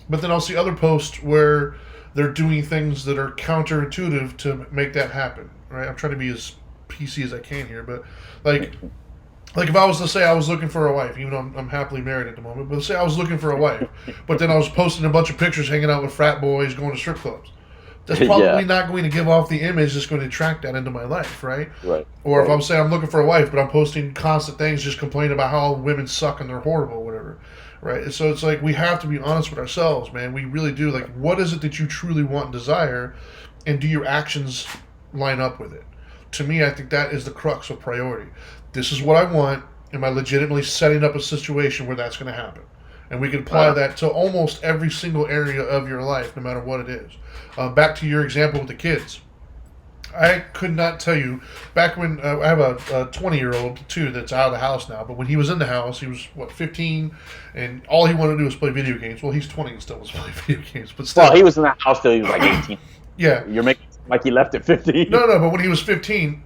But then I'll see other posts where they're doing things that are counterintuitive to make that happen, right? I'm trying to be as PC as I can here, but like if I was to say I was looking for a wife, even though I'm happily married at the moment, but say I was looking for a wife, but then I was posting a bunch of pictures hanging out with frat boys, going to strip clubs. That's probably not going to give off the image that's going to attract that into my life, right? Right. Or if I'm saying I'm looking for a wife, but I'm posting constant things, just complaining about how women suck and they're horrible, or whatever, right? And so it's like we have to be honest with ourselves, man. We really do. Like, what is it that you truly want and desire, and do your actions line up with it? To me, I think that is the crux of priority. This is what I want. Am I legitimately setting up a situation where that's going to happen? And we can apply that to almost every single area of your life, no matter what it is. Back to your example with the kids. I could not tell you, back when I have a 20-year-old too that's out of the house now, but when he was in the house, he was, 15, and all he wanted to do was play video games. Well, he's 20 and still was playing video games, but still. Well, he was in the house till he was like 18. Yeah. You're making like he left at 15. No, but when he was 15,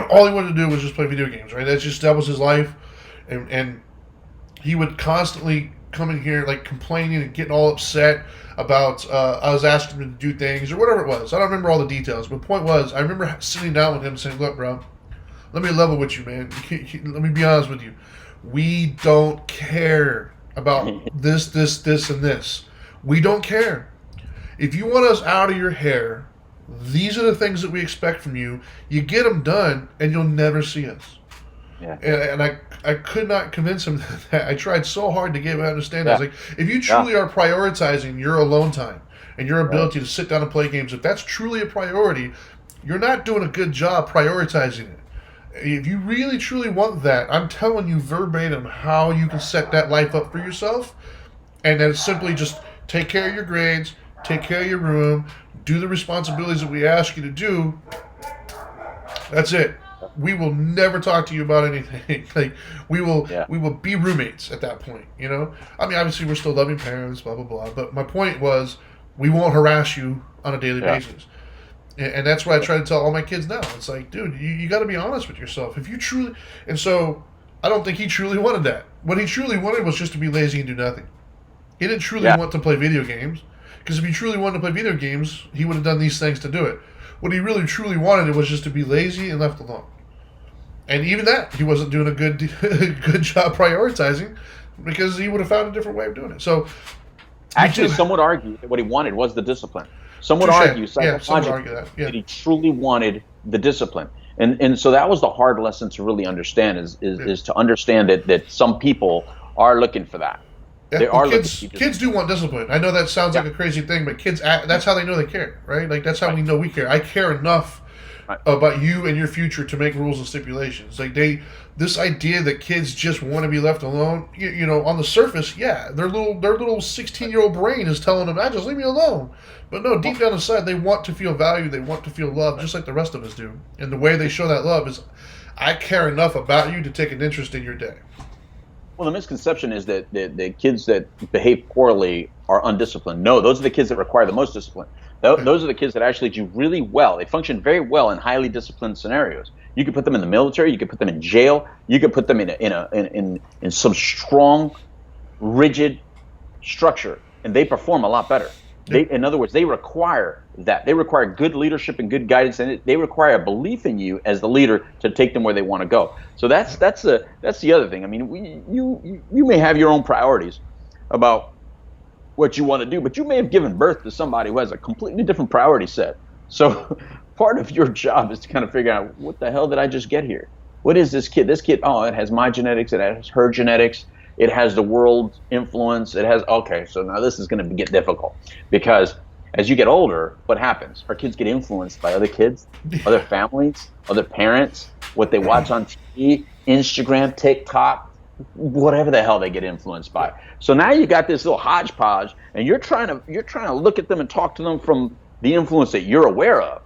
all he wanted to do was just play video games, right? That was his life, and he would constantly come in here like complaining and getting all upset about I was asking him to do things or whatever it was. I don't remember all the details, but the point was I remember sitting down with him and saying, "Look, bro, let me level with you, man. Let me be honest with you. We don't care about this, and this. We don't care. If you want us out of your hair, these are the things that we expect from you. You get them done, and you'll never see us." Yeah. And I could not convince him that. I tried so hard to get him to understand that. Like, if you truly are prioritizing your alone time and your ability to sit down and play games, if that's truly a priority, you're not doing a good job prioritizing it. If you really, truly want that, I'm telling you verbatim how you can set that life up for yourself. And then simply just take care of your grades, take care of your room, do the responsibilities that we ask you to do. That's it. We will never talk to you about anything. Like we will be roommates at that point, you know? I mean, obviously we're still loving parents, blah, blah, blah. But my point was we won't harass you on a daily basis. And that's what I try to tell all my kids now. It's like, dude, you got to be honest with yourself. If you truly... And so I don't think he truly wanted that. What he truly wanted was just to be lazy and do nothing. He didn't truly want to play video games. Because if he truly wanted to play video games, he would have done these things to do it. What he really, truly wanted was just to be lazy and left alone. And even that, he wasn't doing a good job prioritizing because he would have found a different way of doing it. So, actually, some would argue that what he wanted was the discipline. Some would argue psychologically that he truly wanted the discipline. And so that was the hard lesson to really understand is to understand that some people are looking for that. Yeah, they are kids do want discipline. I know that sounds like a crazy thing, but kids, that's how they know they care, right? Like, that's how we know we care. I care enough about you and your future to make rules and stipulations. Like this idea that kids just want to be left alone, you know, on the surface, their little 16-year-old brain is telling them, just leave me alone. But no, deep down inside, they want to feel valued, they want to feel loved, just like the rest of us do. And the way they show that love is, I care enough about you to take an interest in your day. Well, the misconception is that the kids that behave poorly are undisciplined. No, those are the kids that require the most discipline. Those are the kids that actually do really well. They function very well in highly disciplined scenarios. You could put them in the military. You could put them in jail. You could put them in some strong, rigid structure, and they perform a lot better. In other words, they require that. They require good leadership and good guidance, and they require a belief in you as the leader to take them where they want to go. So that's the other thing. I mean, you may have your own priorities about what you want to do, but you may have given birth to somebody who has a completely different priority set. So part of your job is to kind of figure out, what the hell did I just get here? What is this kid? This kid, it has my genetics, it has her genetics, it has the world influence, it has, okay, so now this is going to get difficult because As you get older, what happens? Our kids get influenced by other kids, other families, other parents, what they watch on TV, Instagram, TikTok, whatever the hell they get influenced by. So now you got this little hodgepodge, and you're trying to look at them and talk to them from the influence that you're aware of.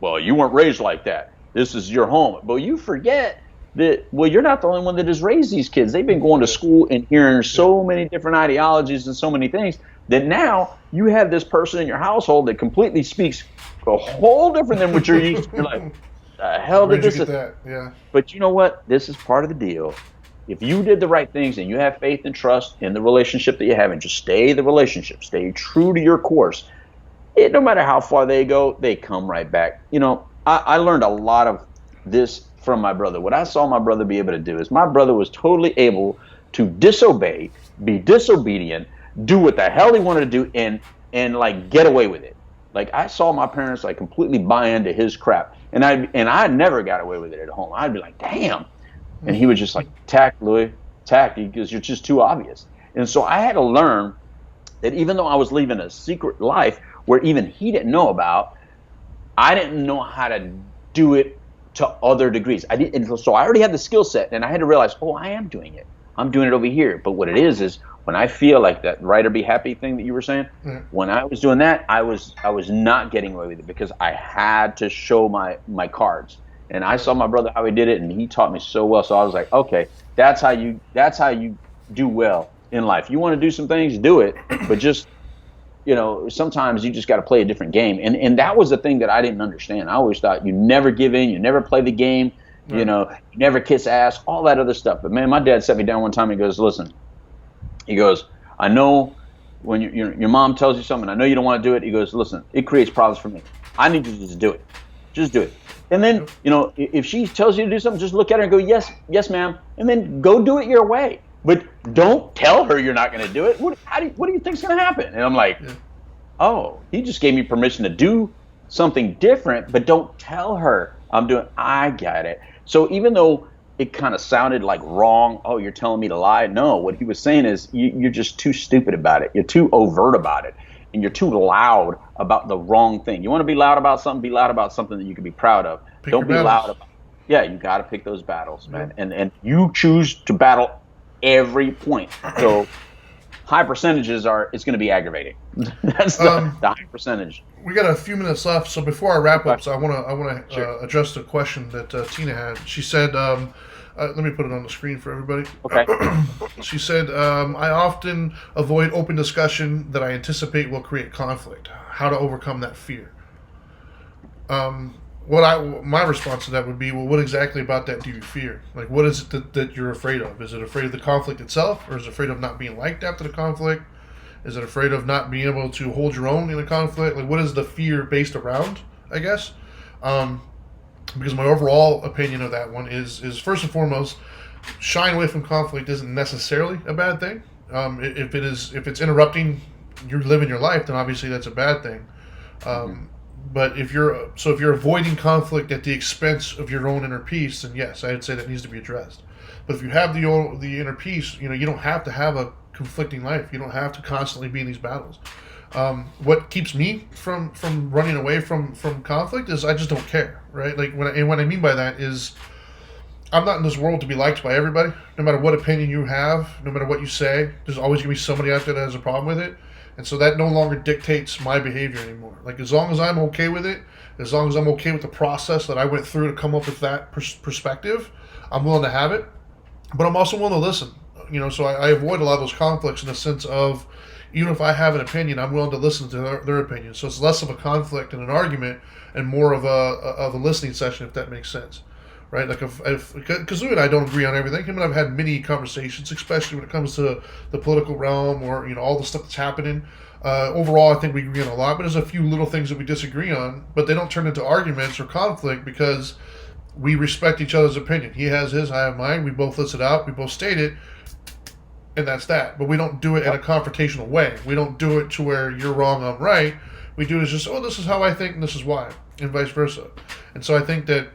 Well, you weren't raised like that. This is your home. But you forget that, well, you're not the only one that has raised these kids. They've been going to school and hearing so many different ideologies and so many things that now you have this person in your household that completely speaks a whole different than what you're used to. You're like, the hell did Where'd you this? get that? Yeah. But you know what? This is part of the deal. If you did the right things and you have faith and trust in the relationship that you have, and just stay the relationship, stay true to your course, no matter how far they go, they come right back. I learned a lot of this from my brother. What I saw my brother be able to do is my brother was totally able to disobey, be disobedient, do what the hell he wanted to do, and like get away with it. Like I saw my parents like completely buy into his crap, and I never got away with it at home. I'd be like, damn, and he would just like tact, Louis, tact, because you're just too obvious. And so I had to learn that even though I was living a secret life where even he didn't know about, I didn't know how to do it to other degrees. So I already had the skill set, and I had to realize, oh, I am doing it. I'm doing it over here. But what it is when I feel like that right or be happy thing that you were saying, when I was doing that, I was not getting away with it because I had to show my cards. And I saw my brother how he did it, and he taught me so well. So I was like, okay, that's how you do well in life. You want to do some things, do it, but just sometimes you just got to play a different game. And that was the thing that I didn't understand. I always thought you never give in, you never play the game, you never kiss ass, all that other stuff. But man, my dad sat me down one time. He goes, listen, he goes, I know when your mom tells you something, I know you don't want to do it. He goes, listen, it creates problems for me. I need you to just do it. Just do it. And then, if she tells you to do something, just look at her and go, yes, ma'am. And then go do it your way. But don't tell her you're not going to do it. What do you think's going to happen? And I'm like, oh, he just gave me permission to do something different, but don't tell her I got it. So even though it kind of sounded like wrong, oh, you're telling me to lie. No, what he was saying is you're just too stupid about it. You're too overt about it. And you're too loud about the wrong thing. You want to be loud about something, be loud about something that you can be proud of. Don't be loud about it. Yeah, you got to pick those battles, man. And you choose to battle every point. So high percentages it's going to be aggravating. That's the high percentage. We got a few minutes left, so before I wrap up, so I want to address the question that Tina had. She said, let me put it on the screen for everybody. Okay. She said, I often avoid open discussion that I anticipate will create conflict. How to overcome that fear? My response to that would be, well, what exactly about that do you fear? Like, what is it that you're afraid of? Is it afraid of the conflict itself, or is it afraid of not being liked after the conflict? Is it afraid of not being able to hold your own in a conflict? Like, what is the fear based around, I guess? Because my overall opinion of that one is first and foremost, shying away from conflict isn't necessarily a bad thing. If it's interrupting you living your life, then obviously that's a bad thing. But if you're avoiding conflict at the expense of your own inner peace, then yes, I'd say that needs to be addressed. But if you have the inner peace, you don't have to have a conflicting life. You don't have to constantly be in these battles. What keeps me from running away from conflict is I just don't care, right? Like what I mean by that is I'm not in this world to be liked by everybody. No matter what opinion you have, no matter what you say, there's always going to be somebody out there that has a problem with it. And so that no longer dictates my behavior anymore. Like as long as I'm okay with it, as long as I'm okay with the process that I went through to come up with that perspective, I'm willing to have it. But I'm also willing to listen. So I avoid a lot of those conflicts in the sense of, even if I have an opinion, I'm willing to listen to their opinion. So it's less of a conflict and an argument and more of a listening session, if that makes sense. Right? Like because Lou and I don't agree on everything. Him and I've had many conversations, especially when it comes to the political realm or all the stuff that's happening. Overall, I think we agree on a lot, but there's a few little things that we disagree on, but they don't turn into arguments or conflict because we respect each other's opinion. He has his, I have mine. We both list it out. We both state it, and that's that. But we don't do it in a confrontational way. We don't do it to where you're wrong, I'm right. We do it as just, this is how I think and this is why, and vice versa. And so I think that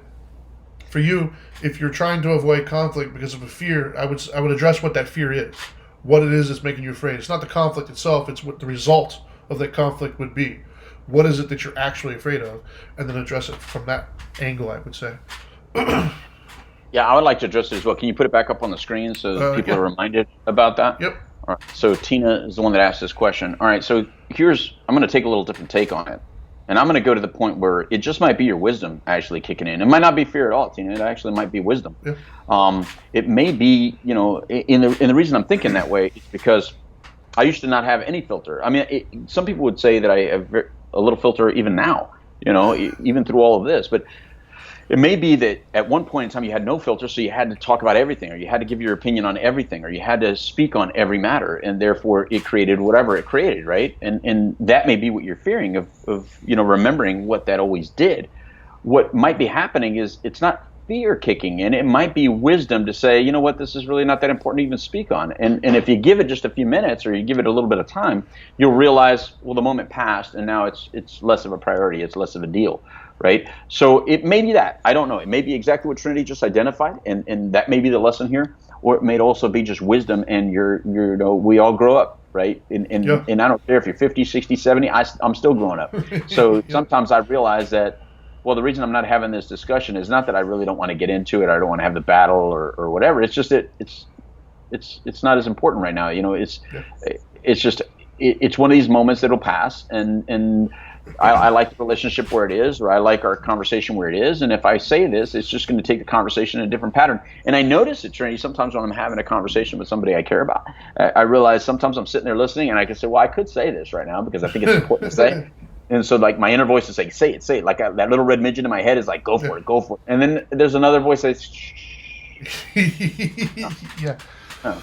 for you, if you're trying to avoid conflict because of a fear, I would address what that fear is, what it is that's making you afraid. It's not the conflict itself; it's what the result of that conflict would be. What is it that you're actually afraid of? And then address it from that angle, I would say. Yeah, I would like to address it as well. Can you put it back up on the screen so that people Yeah. are reminded about that? Yep. All right. So Tina is the one that asked this question. All right. So I'm going to take a little different take on it. And I'm going to go to the point where it just might be your wisdom actually kicking in. It might not be fear at all, Tina. It actually might be wisdom. Yeah. It may be, in the reason I'm thinking that way is because I used to not have any filter. I mean, some people would say that I have a little filter even now, even through all of this. But it may be that at one point in time you had no filter, so you had to talk about everything, or you had to give your opinion on everything, or you had to speak on every matter, and therefore it created whatever it created, right? And that may be what you're fearing of remembering what that always did. What might be happening is it's not fear kicking in, it might be wisdom to say, you know what, this is really not that important to even speak on. And if you give it just a few minutes, or you give it a little bit of time, you'll realize, well, the moment passed, and now it's less of a priority, it's less of a deal. Right. So it may be that. I don't know. It may be exactly what Trinity just identified. And that may be the lesson here. Or it may also be just wisdom. And we all grow up. Right. And I don't care if you're 50, 60, 70. I'm still growing up. So sometimes I realize that, well, the reason I'm not having this discussion is not that I really don't want to get into it. I don't want to have the battle or whatever. It's just that it's not as important right now. It's one of these moments that'll pass. And I like the relationship where it is, or I like our conversation where it is. And if I say this, it's just going to take the conversation in a different pattern. And I notice it, Trinity, sometimes when I'm having a conversation with somebody I care about, I realize sometimes I'm sitting there listening and I can say, well, I could say this right now because I think it's important to say. And so like my inner voice is like, say it. Like that little red midget in my head is like, go for it. And then there's another voice that says, shh. Yeah. No,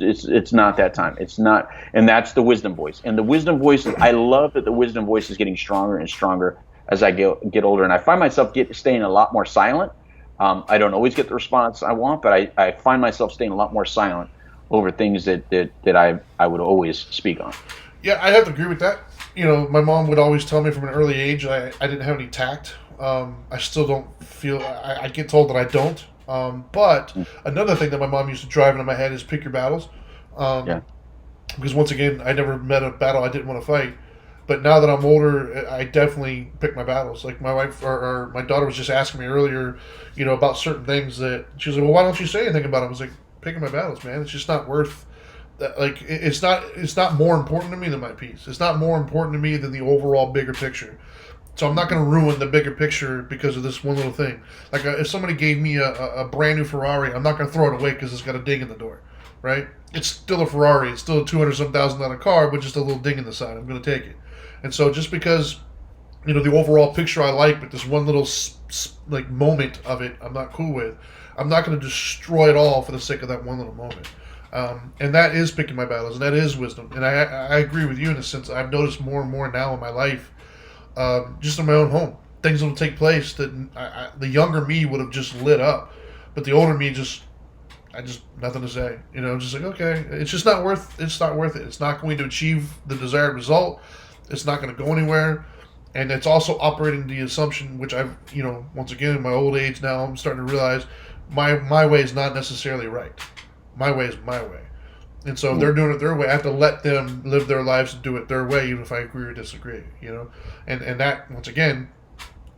it's not that time. It's not, and that's the wisdom voice. And the wisdom voice, I love that the wisdom voice is getting stronger and stronger as I get older. And I find myself staying a lot more silent. I don't always get the response I want, but I find myself staying a lot more silent over things that I would always speak on. Yeah, I have to agree with that. My mom would always tell me from an early age I didn't have any tact. I still don't feel, I get told that I don't. But another thing that my mom used to drive into my head is pick your battles. Because once again, I never met a battle I didn't want to fight. But now that I'm older, I definitely pick my battles. Like my wife or my daughter was just asking me earlier, about certain things that she was like, well, why don't you say anything about it? I was like, picking my battles, man. It's just not worth that. Like, it's not more important to me than my peace. It's not more important to me than the overall bigger picture. So I'm not going to ruin the bigger picture because of this one little thing. Like if somebody gave me a brand new Ferrari, I'm not going to throw it away because it's got a ding in the door, right? It's still a Ferrari. It's still a $200,000 car, but just a little ding in the side. I'm going to take it. And so just because, the overall picture I like, but this one little moment of it I'm not cool with, I'm not going to destroy it all for the sake of that one little moment. And that is picking my battles, and that is wisdom. And I agree with you in a sense. I've noticed more and more now in my life, just in my own home, things will take place that the younger me would have just lit up, but the older me I just nothing to say. Just like, okay, it's just not worth. It's not worth it. It's not going to achieve the desired result. It's not going to go anywhere, and it's also operating the assumption, which I've, once again in my old age now, I'm starting to realize my way is not necessarily right. My way is my way. And so if they're doing it their way, I have to let them live their lives and do it their way, even if I agree or disagree, And that, once again,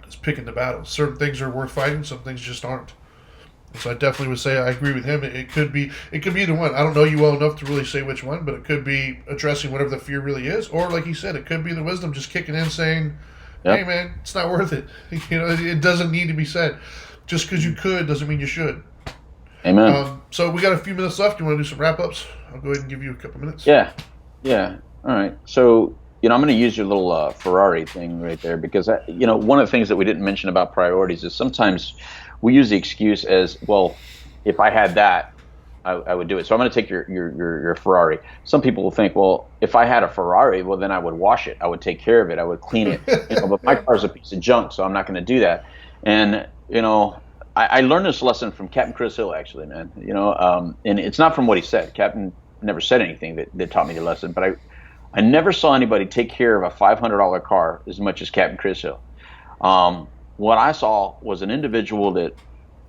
is picking the battles. Certain things are worth fighting, some things just aren't. And so I definitely would say I agree with him. It could be either one. I don't know you well enough to really say which one, but it could be addressing whatever the fear really is. Or, like he said, it could be the wisdom just kicking in saying, hey, man, it's not worth it. It doesn't need to be said. Just because you could doesn't mean you should. Amen. So we got a few minutes left. You want to do some wrap-ups? I'll go ahead and give you a couple minutes. Yeah. All right. So, I'm going to use your little Ferrari thing right there because, one of the things that we didn't mention about priorities is sometimes we use the excuse as, well, if I had that, I would do it. So I'm going to take your Ferrari. Some people will think, well, if I had a Ferrari, well, then I would wash it. I would take care of it. I would clean it. But my car's a piece of junk, so I'm not going to do that. And, I learned this lesson from Captain Chris Hill, actually, man. And it's not from what he said. Captain never said anything that taught me the lesson. But I never saw anybody take care of a $500 car as much as Captain Chris Hill. What I saw was an individual that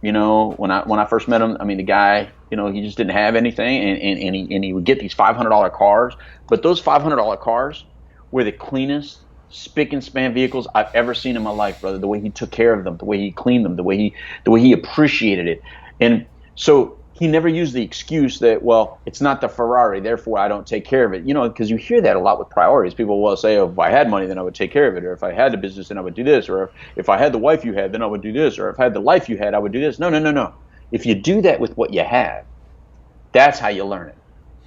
When I first met him, I mean, the guy, he just didn't have anything, and he would get these $500 cars, but those $500 cars were the cleanest, spick and span vehicles I've ever seen in my life, brother. The way he took care of them, the way he cleaned them, the way he appreciated it, and so he never used the excuse that, well, it's not the Ferrari, therefore I don't take care of it. Because you hear that a lot with priorities. People will say, oh, if I had money, then I would take care of it. Or if I had the business, then I would do this. Or if I had the wife you had, then I would do this. Or if I had the life you had, I would do this. No. If you do that with what you have, that's how you learn it.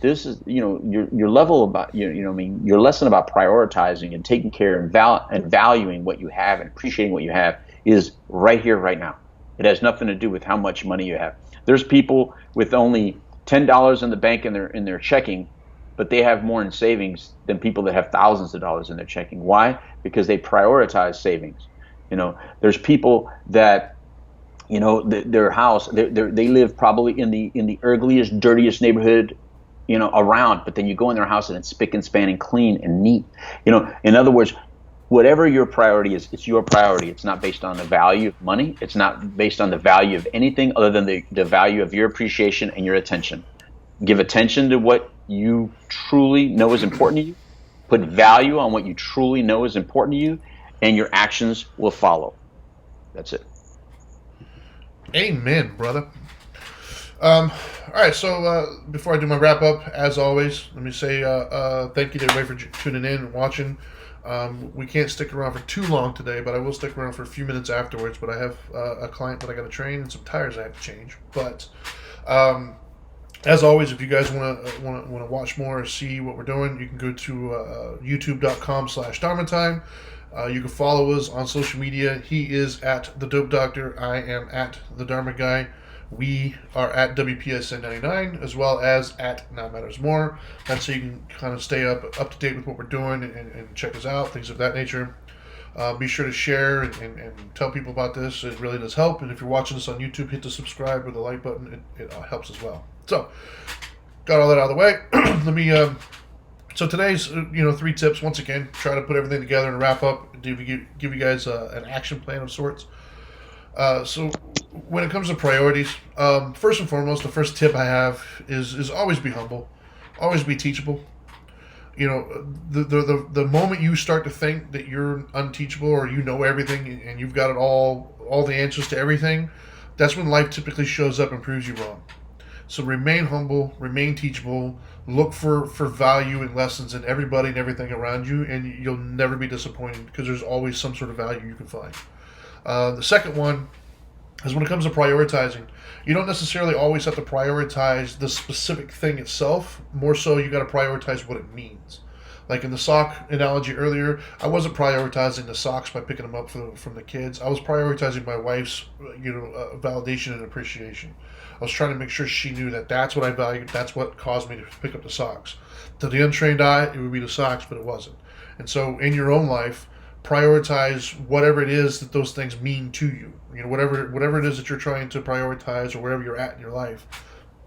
This is, your level about, your lesson about prioritizing and taking care and valuing what you have and appreciating what you have is right here, right now. It has nothing to do with how much money you have. There's people with only $10 in the bank in their checking, but they have more in savings than people that have thousands of dollars in their checking. Why? Because they prioritize savings. There's people that, their house, they live probably in the ugliest, dirtiest neighborhood, around, but then you go in their house and it's spick and span and clean and neat. In other words, whatever your priority is, it's your priority. It's not based on the value of money. It's not based on the value of anything other than the value of your appreciation and your attention. Give attention to what you truly know is important to you. Put value on what you truly know is important to you, and your actions will follow. That's it. Amen, brother. All right, so before I do my wrap up, as always, let me say thank you to everybody for tuning in and watching. We can't stick around for too long today, but I will stick around for a few minutes afterwards. But I have a client that I got to train and some tires I have to change. But as always, if you guys want to watch more or see what we're doing, you can go to youtube.com/Dharma Time. You can follow us on social media. He is at the Dope Doctor. I am at the Dharma Guy. We are at WPSN99 as well as at Now Matters More. That's so you can kind of stay up to date with what we're doing and check us out, things of that nature. Be sure to share and tell people about this. It really does help. And if you're watching this on YouTube, hit the subscribe or the like button. It helps as well. So, got all that out of the way. Let me. So today's 3 tips. Once again, try to put everything together and wrap up. Give you guys an action plan of sorts. So when it comes to priorities, first and foremost, the first tip I have is always be humble, always be teachable. The moment you start to think that you're unteachable or you know everything and you've got it all the answers to everything, that's when life typically shows up and proves you wrong. So remain humble, remain teachable, look for value and lessons in everybody and everything around you, and you'll never be disappointed because there's always some sort of value you can find. The second one is when it comes to prioritizing, you don't necessarily always have to prioritize the specific thing itself. More so, you got to prioritize what it means. Like in the sock analogy earlier, I wasn't prioritizing the socks by picking them up from the kids. I was prioritizing my wife's, validation and appreciation. I was trying to make sure she knew that that's what I valued. That's what caused me to pick up the socks. To the untrained eye, it would be the socks, but it wasn't. And so, in your own life, prioritize whatever it is that those things mean to you. Whatever it is that you're trying to prioritize or wherever you're at in your life.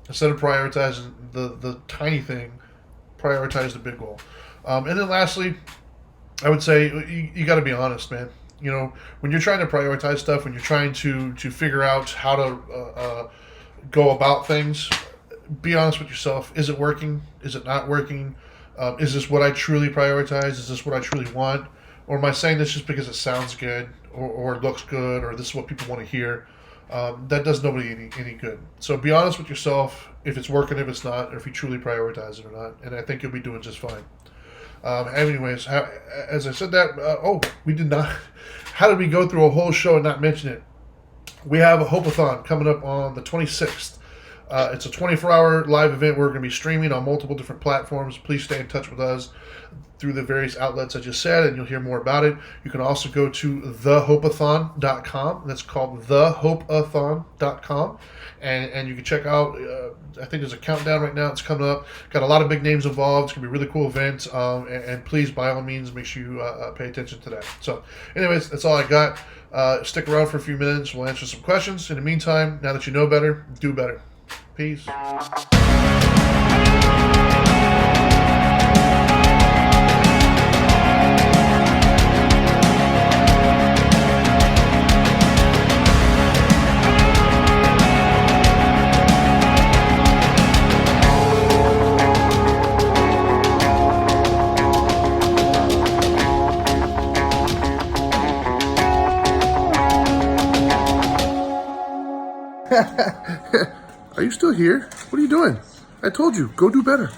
Instead of prioritizing the tiny thing, prioritize the big goal. And then lastly, I would say you got to be honest, man. When you're trying to prioritize stuff, when you're trying to figure out how to go about things, be honest with yourself. Is it working? Is it not working? Is this what I truly prioritize? Is this what I truly want? Or am I saying this just because it sounds good or it looks good or this is what people want to hear? That does nobody any good. So be honest with yourself if it's working, if it's not, or if you truly prioritize it or not. And I think you'll be doing just fine. Anyways, as I said that, we did not. How did we go through a whole show and not mention it? We have a Hope-a-thon coming up on the 26th. It's a 24-hour live event. We're going to be streaming on multiple different platforms. Please stay in touch with us through the various outlets I just said, and you'll hear more about it. You can also go to thehopeathon.com. That's called thehopeathon.com. And you can check out, I think there's a countdown right now. It's coming up. Got a lot of big names involved. It's going to be a really cool event. And please, by all means, make sure you pay attention to that. So, anyways, that's all I got. Stick around for a few minutes. We'll answer some questions. In the meantime, now that you know better, do better. Peace. Are you still here? What are you doing? I told you, go do better.